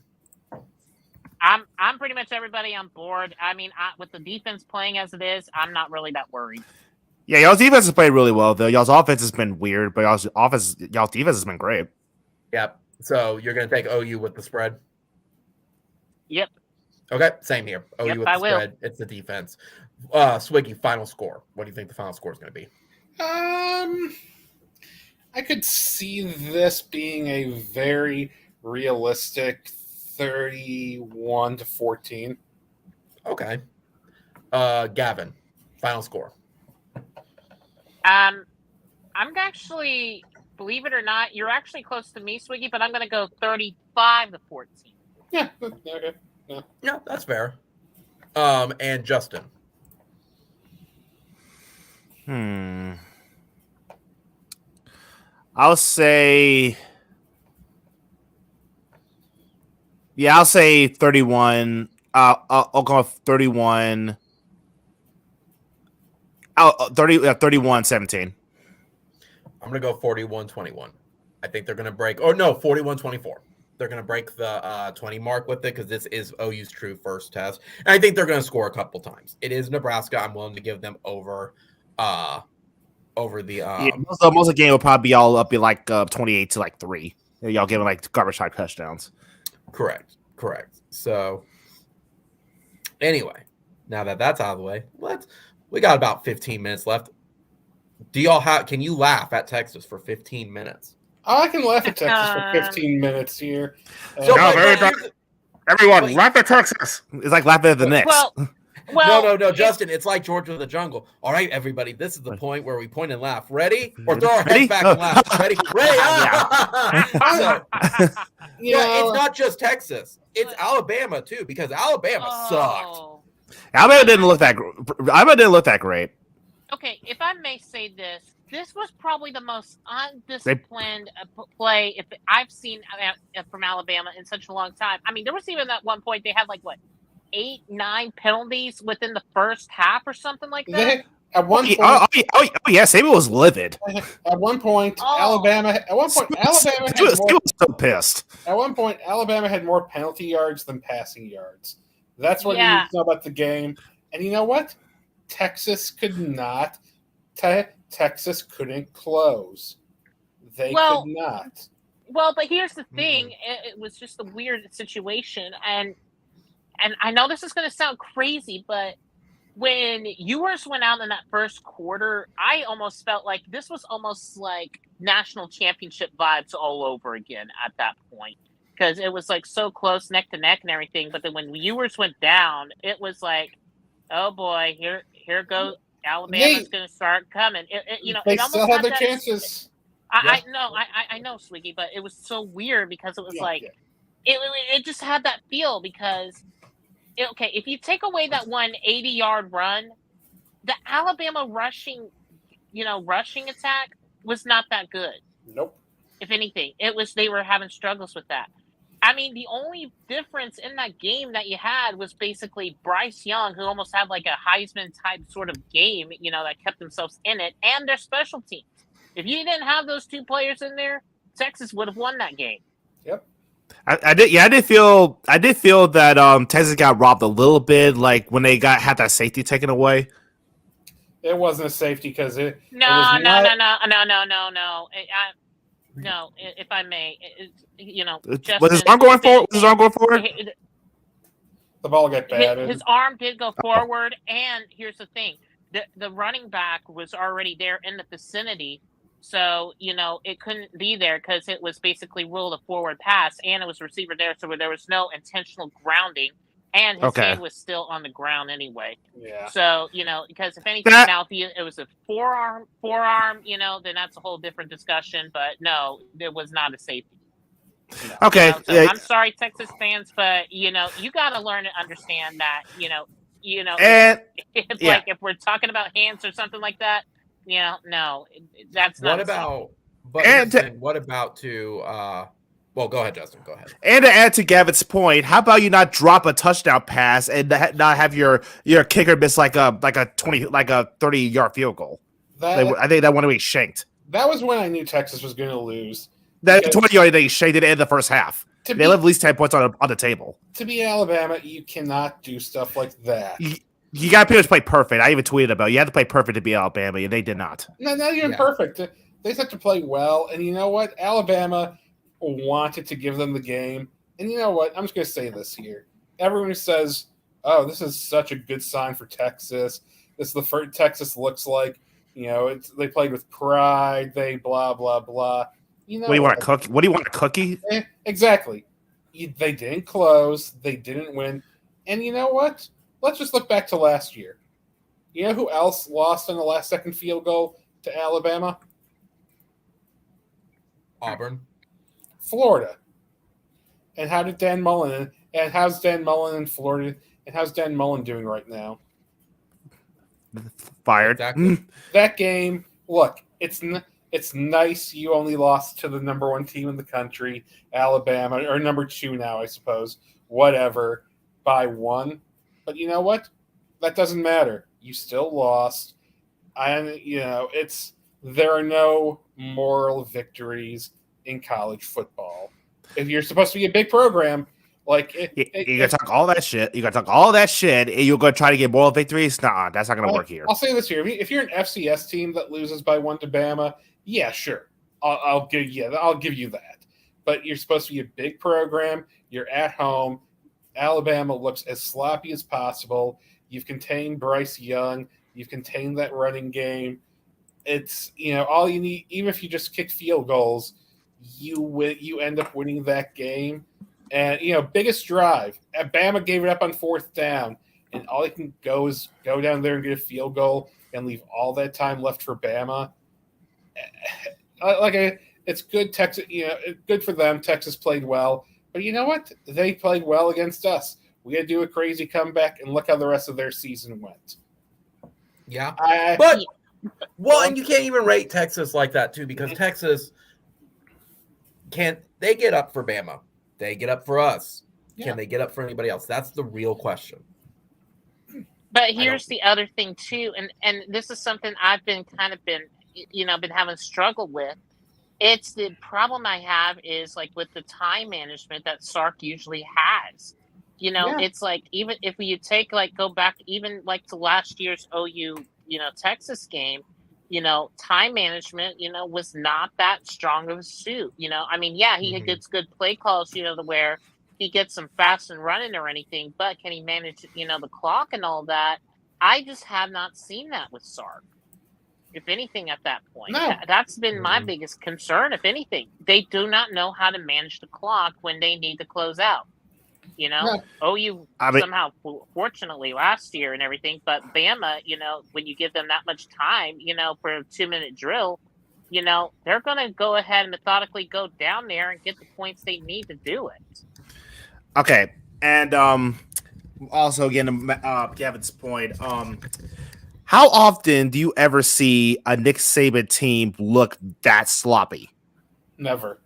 I'm pretty much everybody on board. I mean, with the defense playing as it is, I'm not really that worried. Yeah, y'all's defense has played really well, though. Y'all's offense has been weird, but y'all's defense has been great. Yep. So you're going to take OU with the spread? Yep. Okay, same here. OU with the spread. It's the defense. Swiggy, final score. What do you think the final score is going to be? I could see this being a very realistic 31-14. Okay. Gavin, final score. I'm actually, believe it or not, you're actually close to me, Swiggy, but I'm going to go 35-14. Yeah. Okay. Yeah, that's fair. And Justin. I'll say 31. I'll go 31. 31-17. I'm going to go 41-21. I think they're going to break. Or no, 41-24. They're going to break the 20 mark with it because this is OU's true first test. And I think they're going to score a couple times. It is Nebraska. I'm willing to give them over the. Most of the game will probably be all up in like 28-3. Y'all giving like garbage time touchdowns. Correct. So anyway, now that that's out of the way, we got about 15 minutes left. Can you laugh at Texas for 15 minutes? I can laugh at Texas for 15 minutes here. Everyone, laugh at Texas. It's like laughing at the Knicks. Well, No, Justin, it's like George of the Jungle. All right, everybody, this is the point where we point and laugh. Ready? Or throw our heads back and laugh. Ready? It's not just Texas. It's Alabama, too, because Alabama sucked. Alabama didn't look that great. Okay, if I may say this was probably the most undisciplined play I've seen from Alabama in such a long time. I mean, there was even at one point they had 8-9 penalties within the first half or something like that. At one point, Saban was livid. At one point, Alabama was so pissed. At one point, Alabama had more penalty yards than passing yards. That's what you need to know about the game. And you know what? Texas could not. Texas couldn't close. They could not. Well, but here's the thing: it was just a weird situation, and I know this is going to sound crazy, but when Ewers went out in that first quarter, I almost felt like this was almost like national championship vibes all over again at that point, because it was so close, neck to neck, and everything. But then when Ewers went down, it was like, oh boy, here goes Alabama's going to start coming. They still had their chances. I know, Swiggy, but it was so weird because it was it just had that feel because. Okay, if you take away that 80-yard run, the Alabama rushing attack was not that good. Nope. If anything, they were having struggles with that. I mean, the only difference in that game that you had was basically Bryce Young, who almost had like a Heisman type sort of game, that kept themselves in it, and their special teams. If you didn't have those two players in there, Texas would have won that game. Yep. I did feel that Texas got robbed a little bit, like when they had that safety taken away. It wasn't a safety because No. no, if I may, Was his arm going forward? Was his arm going forward? The ball got batted. His arm did go forward, and here's the thing: the running back was already there in the vicinity, so it couldn't be there because it was basically ruled a forward pass, and it was receiver there, so there was no intentional grounding, and his hand was still on the ground anyway. Yeah. So because if anything, now if it was a forearm, then that's a whole different discussion. But no, there was not a safety. Okay. I'm sorry, Texas fans, but you got to learn to understand that. If we're talking about hands or something like that, no, that's not. What about well, go ahead, Justin. Go ahead. And to add to Gavin's point, how about you not drop a touchdown pass and not have your kicker miss like a 30-yard field goal? I think that one was shanked. That was when I knew Texas was going to lose. That 20-yard they shanked it in the first half. They left at least 10 points on the table. To be Alabama, you cannot do stuff like that. You got to pretty much play perfect. I even tweeted about it. You had to play perfect to be Alabama, and they did not. No, not even perfect. They just have to play well. And you know what? Alabama wanted to give them the game. And you know what? I'm just going to say this here. Everyone says, oh, this is such a good sign for Texas. This is the first Texas looks like. They played with pride. They blah, blah, blah. What do you want, a cookie? What do you want, a cookie? Exactly. They didn't close. They didn't win. And you know what? Let's just look back to last year. You know who else lost on the last-second field goal to Alabama? Auburn. Florida. And how did Dan Mullen? And how's Dan Mullen in Florida? And how's Dan Mullen doing right now? Fired. Exactly. That game. Look, it's nice you only lost to the number 1 team in the country, Alabama, or number 2 now, I suppose. Whatever, by 1. But you know what? That doesn't matter. You still lost. There are no moral victories in college football. If you're supposed to be a big program, you gotta talk all that shit. You gotta talk all that shit, and you're gonna try to get moral victories. Nah, that's not gonna work here. I'll say this here: if you're an FCS team that loses by 1 to Bama, yeah, sure, I'll give you that. But you're supposed to be a big program. You're at home. Alabama looks as sloppy as possible. You've contained Bryce Young. You've contained that running game. It's all you need. Even if you just kick field goals, you end up winning that game. And biggest drive. Bama gave it up on 4th down, and all you can go is go down there and get a field goal and leave all that time left for Bama. It's good. Texas, good for them. Texas played well, but you know what? They played well against us. We had to do a crazy comeback, and look how the rest of their season went. Yeah, and you can't even rate Texas like that too, because Texas they get up for Bama. They get up for us. Yeah. Can they get up for anybody else? That's the real question. But here's the other thing too, and this is something I've been having struggle with. It's the problem I have is with the time management that Sark usually has. It's even if you take go back even to last year's OU Texas game. Time management, was not that strong of a suit. He gets good play calls, to where he gets some fast and running or anything, but can he manage, the clock and all that? I just have not seen that with Sark. If anything, at that point, that's been my biggest concern. If anything, they do not know how to manage the clock when they need to close out. OU somehow, fortunately, last year and everything, but Bama, when you give them that much time, for a 2-minute drill, they're going to go ahead and methodically go down there and get the points they need to do it. Okay. And also, again, Gavin's point, how often do you ever see a Nick Saban team look that sloppy? Never.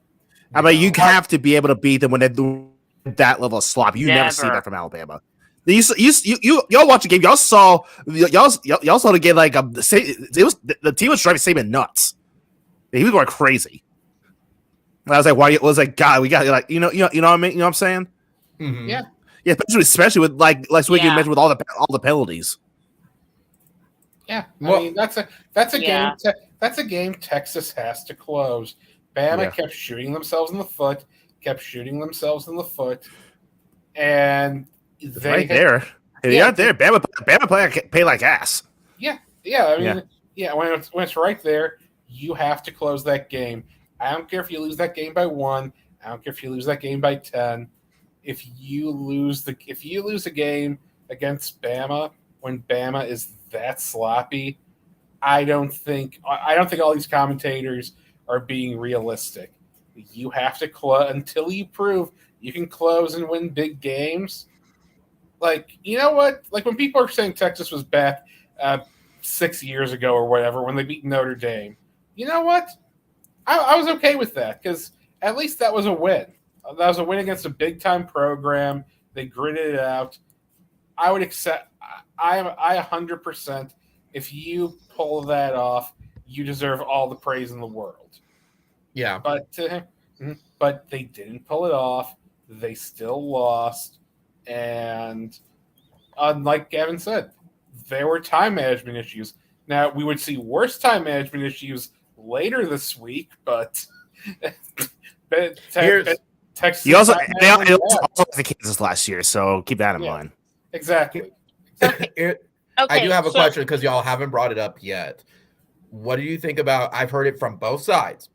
You have to be able to beat them when they're doing that level of slop. You never see that from Alabama. Y'all watch the game. Y'all saw the game the team was driving Saban nuts. He was going crazy. And I was like, why? It was like, God, we got you know what I mean? You know what I'm saying? Mm-hmm. Yeah, especially with like Swiggy mentioned with all the penalties. Yeah, I mean that's a game. That's a game Texas has to close. Bama kept shooting themselves in the foot, and they right there. They aren't there. Bama play like ass. Yeah. I mean, when it's right there, you have to close that game. I don't care if you lose that game by 1. I don't care if you lose that game by 10. If you lose a game against Bama when Bama is that sloppy, I don't think all these commentators are being realistic. You have to close until you prove you can close and win big games. Like, you know what? Like when people are saying Texas was back 6 years ago or whatever when they beat Notre Dame, you know what? I was okay with that because at least that was a win. That was a win against a big-time program. They gritted it out. I would accept. I 100%. If you pull that off, you deserve all the praise in the world. Yeah, but they didn't pull it off. They still lost, and like Gavin said, there were time management issues. Now we would see worse time management issues later this week, but Texas. They also the Kansas last year, so keep that in mind. Exactly. I do have a question because y'all haven't brought it up yet. What do you think about? I've heard it from both sides.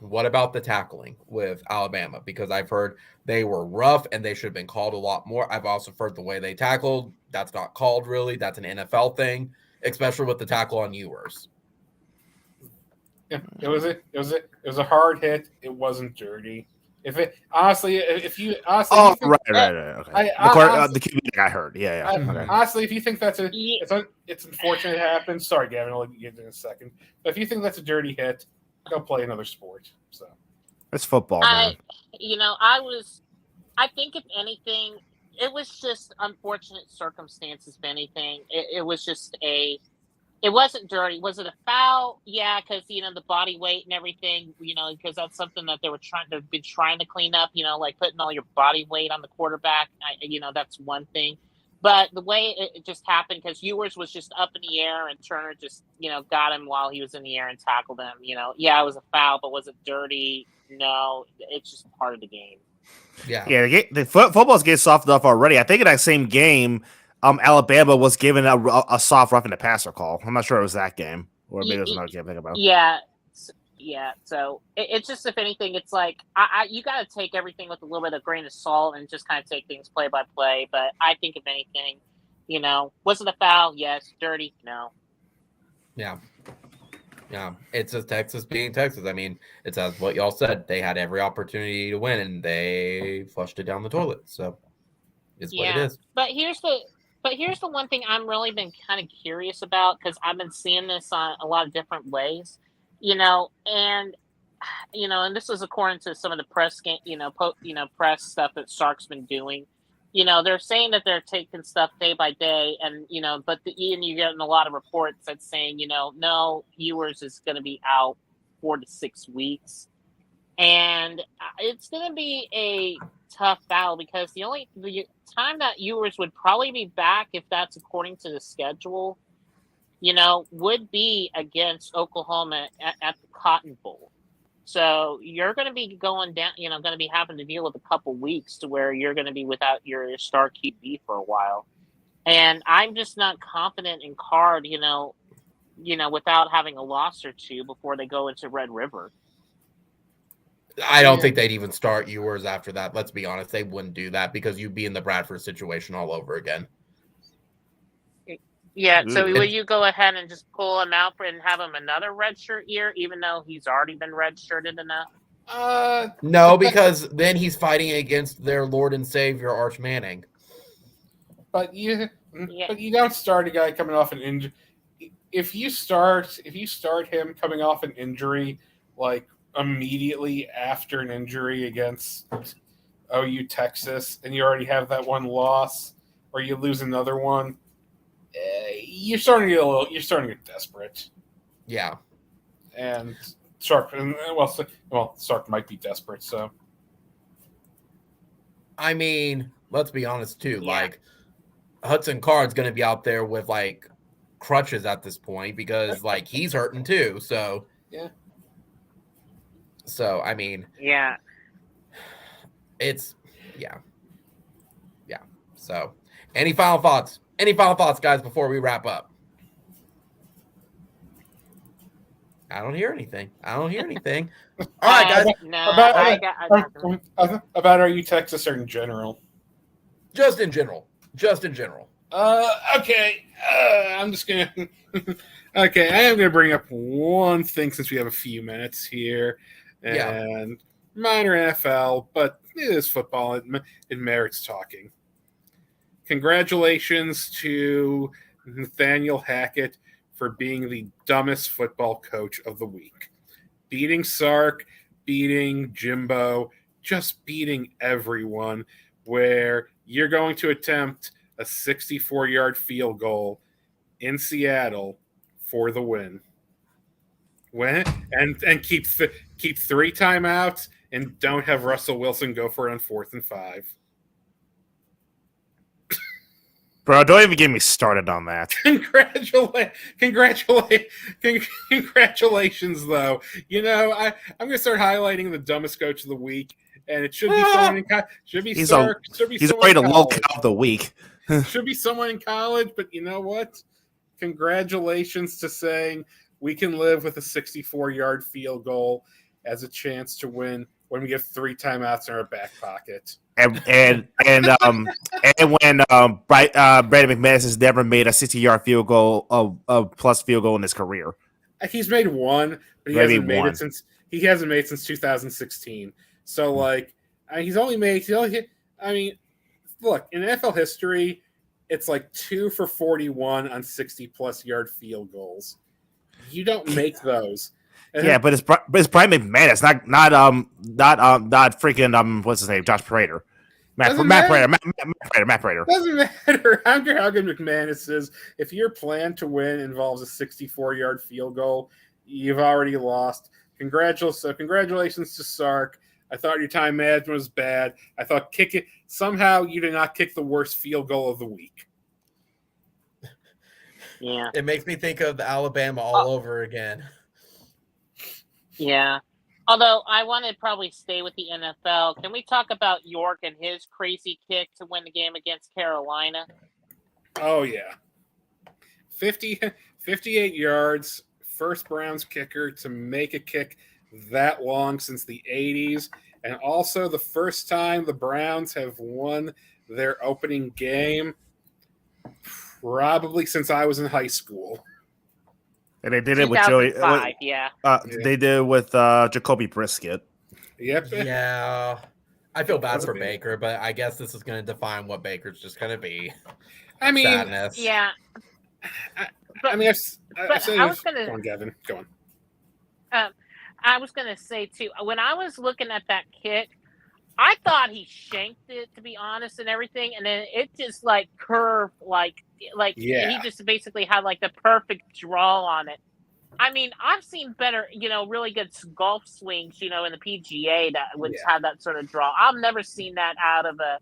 What about the tackling with Alabama? Because I've heard they were rough and they should have been called a lot more. I've also heard the way they tackled, that's not called really. That's an NFL thing, especially with the tackle on Ewers. Yeah, it was a hard hit. It wasn't dirty. Right. Okay. The QB I heard. Yeah. Okay. Honestly, if you think it's unfortunate it happened. Sorry, Gavin, I'll let you get in a second. But if you think that's a dirty hit, go play another sport. So it's football. Man. I think if anything, it was just unfortunate circumstances. If anything, it was just it wasn't dirty. Was it a foul? Yeah, because the body weight and everything. Because that's something that they've been trying to clean up. Like putting all your body weight on the quarterback. That's one thing. But the way it just happened, because Ewers was just up in the air and Turner just got him while he was in the air and tackled him. Yeah, it was a foul, but was it dirty? No, it's just part of the game. Yeah. The football's getting softened up already. I think in that same game. Alabama was given a soft roughing the passer call. I'm not sure it was that game, or maybe it was another game I think about. Yeah. So it's just, if anything, it's like you got to take everything with a little bit of grain of salt and just kind of take things play by play. But I think if anything, was it a foul? Yes. Dirty? No. Yeah. It's just Texas being Texas. I mean, it's as what y'all said. They had every opportunity to win, and they flushed it down the toilet. So it's what it is. But here's the one thing I'm really been kind of curious about, because I've been seeing this on a lot of different ways, and this is according to some of the press game, press stuff that Sark's been doing. They're saying that they're taking stuff day by day, and but you're getting a lot of reports that's saying, no, Ewers is going to be out 4 to 6 weeks, and it's going to be a tough battle, because the time that Ewers would probably be back, if that's according to the schedule, would be against Oklahoma at the Cotton Bowl. So you're going to be going down, going to be having to deal with a couple weeks to where you're going to be without your star QB for a while. And I'm just not confident in Card, without having a loss or two before they go into Red River. I don't think they'd even start Ewers after that. Let's be honest. They wouldn't do that because you'd be in the Bradford situation all over again. Yeah, so will you go ahead and just pull him out and have him another redshirt year, even though he's already been redshirted enough? No, because then he's fighting against their Lord and Savior, Arch Manning. But you don't start a guy coming off an injury. If you start him coming off an injury, like immediately after an injury against OU Texas, and you already have that one loss, or you lose another one, you're starting to get desperate. Yeah, and Sark might be desperate. So, I mean, let's be honest too. Yeah. Like Hudson Card's going to be out there with like crutches at this point because like he's hurting too. So yeah. So, I mean, yeah. it's yeah. So, any final thoughts? Any final thoughts, guys, before we wrap up? I don't hear anything. All right, guys. No, I got about are you Texas or in general? Just in general. Okay. I'm just gonna. Okay, I am gonna bring up one thing since we have a few minutes here, and minor NFL, but it is football. It merits talking. Congratulations to Nathaniel Hackett for being the dumbest football coach of the week. Beating Sark, beating Jimbo, just beating everyone, where you're going to attempt a 64-yard field goal in Seattle for the win. And keep 3 timeouts and don't have Russell Wilson go for it on 4th and 5. Bro, don't even get me started on that. Congratulations, though. You know, I'm going to start highlighting the dumbest coach of the week, and it should be someone in college. He's already the low count of the week. Should be someone in college, but you know what? Congratulations to saying we can live with a 64-yard field goal as a chance to win when we get 3 timeouts in our back pocket. And when Brandon McManus has never made a 60-yard field goal, a plus field goal in his career. He's made one, but he hasn't made it since 2016. So like, he's only made. I mean, look, in NFL history, it's like 2 for 41 on 60-plus yard field goals. You don't make those. Yeah, but it's Brian McManus, not freaking what's his name, Josh Prater. Matt Prater. Doesn't matter. I don't care how good McManus is. If your plan to win involves a 64-yard field goal, you've already lost. Congratulations to Sark. I thought your time management was bad. I thought somehow you did not kick the worst field goal of the week. Yeah. It makes me think of Alabama all over again. Yeah. Although I want to probably stay with the NFL. Can we talk about York and his crazy kick to win the game against Carolina? Oh, yeah. 58 yards, first Browns kicker to make a kick that long since the 80s, and also the first time the Browns have won their opening game probably since I was in high school. And they did it with Joey. Yeah. They did it with Jacoby Brisket. Yep. Yeah. I feel bad for Baker, but I guess this is going to define what Baker's just going to be. I mean, sadness. Yeah. I was going to. Go on, Gavin. Go on. I was going to say, too, when I was looking at that kick, I thought he shanked it, to be honest, and everything. And then it just, like, curved, he just basically had, like, the perfect draw on it. I mean, I've seen better, really good golf swings, in the PGA that would have that sort of draw. I've never seen that out of a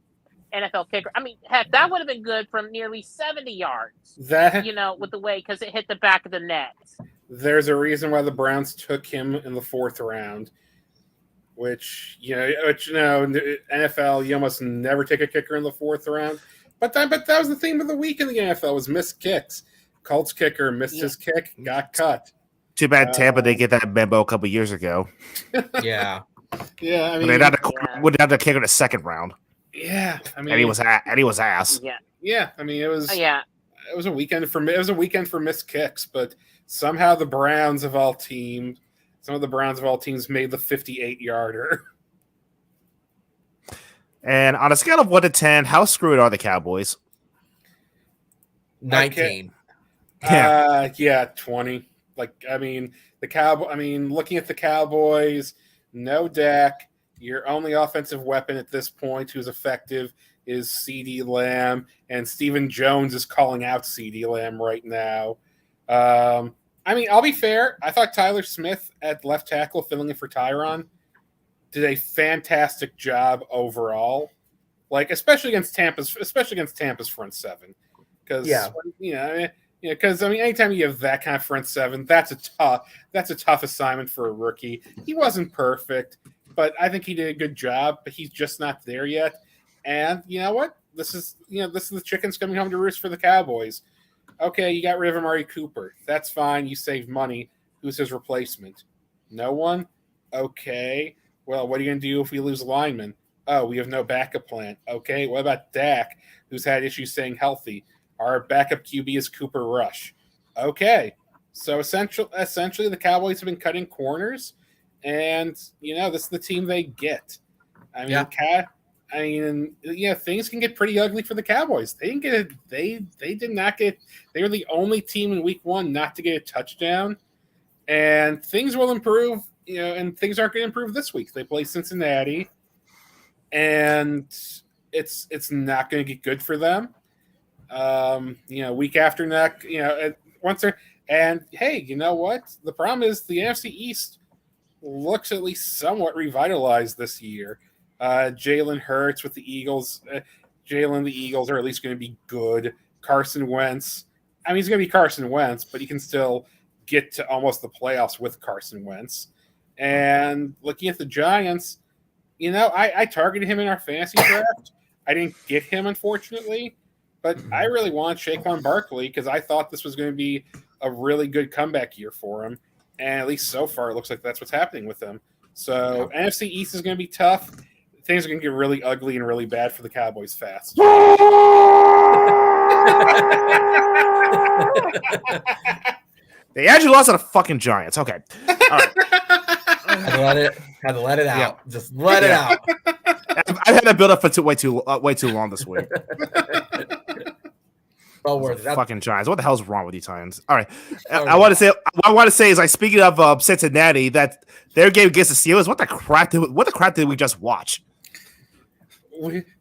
NFL kicker. I mean, heck, that would have been good from nearly 70 yards, with the way, because it hit the back of the net. There's a reason why the Browns took him in the 4th round, which in the NFL, you almost never take a kicker in the 4th round. But that was the theme of the week in the NFL was missed kicks. Colts kicker missed his kick, got cut. Too bad Tampa didn't get that memo a couple years ago. Yeah. Yeah, I mean, they had to kick in the 2nd round. Yeah, I mean, and he was ass. Yeah. Yeah, I mean, it was a weekend for missed kicks, but somehow the Browns of all teams, some of the Browns of all teams made the 58-yarder. And on a scale of 1 to 10, how screwed are the Cowboys? 19. Yeah, 20. Looking at the Cowboys, no Dak. Your only offensive weapon at this point who's effective is CeeDee Lamb, and Stephen Jones is calling out CeeDee Lamb right now. I'll be fair. I thought Tyler Smith at left tackle filling in for Tyron did a fantastic job overall. Especially against Tampa's front seven. Because Yeah, because I mean, anytime you have that kind of front seven, that's a tough assignment for a rookie. He wasn't perfect, but I think he did a good job. But he's just not there yet. And you know what? This is the chickens coming home to roost for the Cowboys. Okay, you got rid of Amari Cooper. That's fine. You saved money. Who's his replacement? No one. Okay. Well, what are you going to do if we lose linemen? Oh, we have no backup plan. Okay. What about Dak, who's had issues staying healthy? Our backup QB is Cooper Rush. Okay. So essentially the Cowboys have been cutting corners, and this is the team they get. I mean, things can get pretty ugly for the Cowboys. They didn't get it. They did not get. They were the only team in Week 1 not to get a touchdown, and things will improve. And things aren't going to improve this week. They play Cincinnati, and it's not going to get good for them. Week after next, once they're, and hey, you know what? The problem is the NFC East looks at least somewhat revitalized this year. Jalen Hurts with the Eagles. The Eagles are at least going to be good. Carson Wentz. I mean, he's going to be Carson Wentz, but he can still get to almost the playoffs with Carson Wentz. And looking at the Giants, I targeted him in our fantasy draft. I didn't get him, unfortunately, but I really want Saquon Barkley because I thought this was going to be a really good comeback year for him. And at least so far, it looks like that's what's happening with him. So NFC East is going to be tough. Things are going to get really ugly and really bad for the Cowboys fast. They actually lost to the fucking Giants. Okay. All right. Had to let it out. Yeah. Just let it out. I've had that build up for way too long this week. Well worth it. Fucking Giants. What the hell's wrong with you Titans? All right. I want to say is, like, speaking of Cincinnati, that their game against the Steelers. What the crap did we just watch?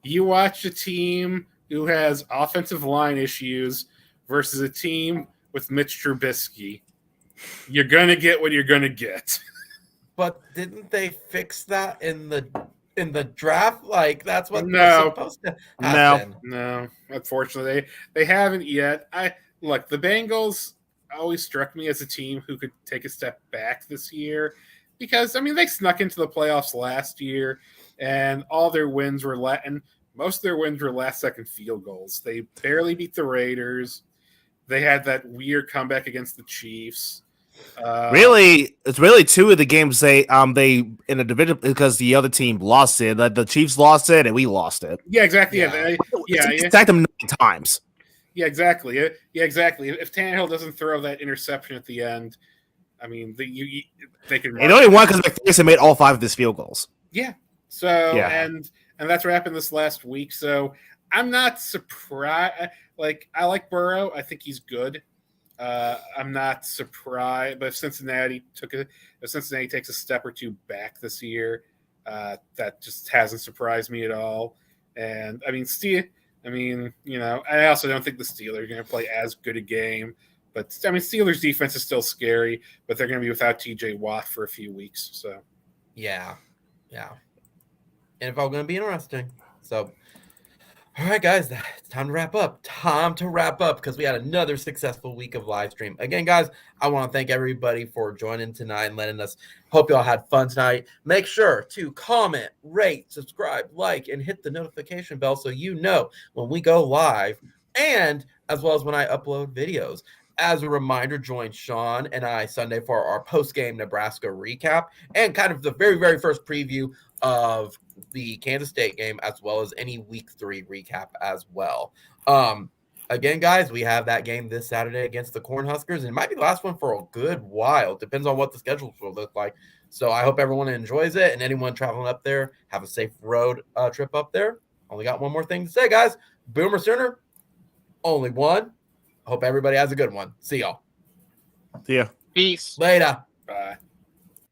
You watched a team who has offensive line issues versus a team with Mitch Trubisky. You're gonna get what you're gonna get. But didn't they fix that in the draft? Like, that's what was supposed to happen. No. Unfortunately, they haven't yet. The Bengals always struck me as a team who could take a step back this year because, I mean, they snuck into the playoffs last year, and all their wins were most of their wins were last-second field goals. They barely beat the Raiders. They had that weird comeback against the Chiefs. It's really two of the games they in a division because the other team lost it. The Chiefs lost it and we lost it. Yeah, exactly. Stacked them 9 times. Yeah, exactly. If Tannehill doesn't throw that interception at the end, I mean, they can. It only won because McPherson made all 5 of his field goals. Yeah. So and that's what happened this last week. So I'm not surprised. Like, I like Burrow. I think he's good. I'm not surprised, but if Cincinnati takes a step or two back this year, that just hasn't surprised me at all. And I mean, I also don't think the Steelers are going to play as good a game. But I mean, Steelers defense is still scary, but they're going to be without TJ Watt for a few weeks. So, yeah. NFL going to be interesting. So. All right, guys, it's time to wrap up. Because we had another successful week of live stream. Again, guys, I want to thank everybody for joining tonight and letting us. Hope y'all had fun tonight. Make sure to comment, rate, subscribe, like, and hit the notification bell so you know when we go live and as well as when I upload videos. As a reminder, join Sean and I Sunday for our post-game Nebraska recap and kind of the very, very first preview of the Kansas State game, as well as any Week 3 recap as well. Again, guys, we have that game this Saturday against the Cornhuskers, and it might be the last one for a good while. Depends on what the schedule will look like. So I hope everyone enjoys it, and anyone traveling up there, have a safe road trip up there. Only got one more thing to say, guys. Boomer Sooner, only one. Hope everybody has a good one. See y'all. See ya. Peace. Later.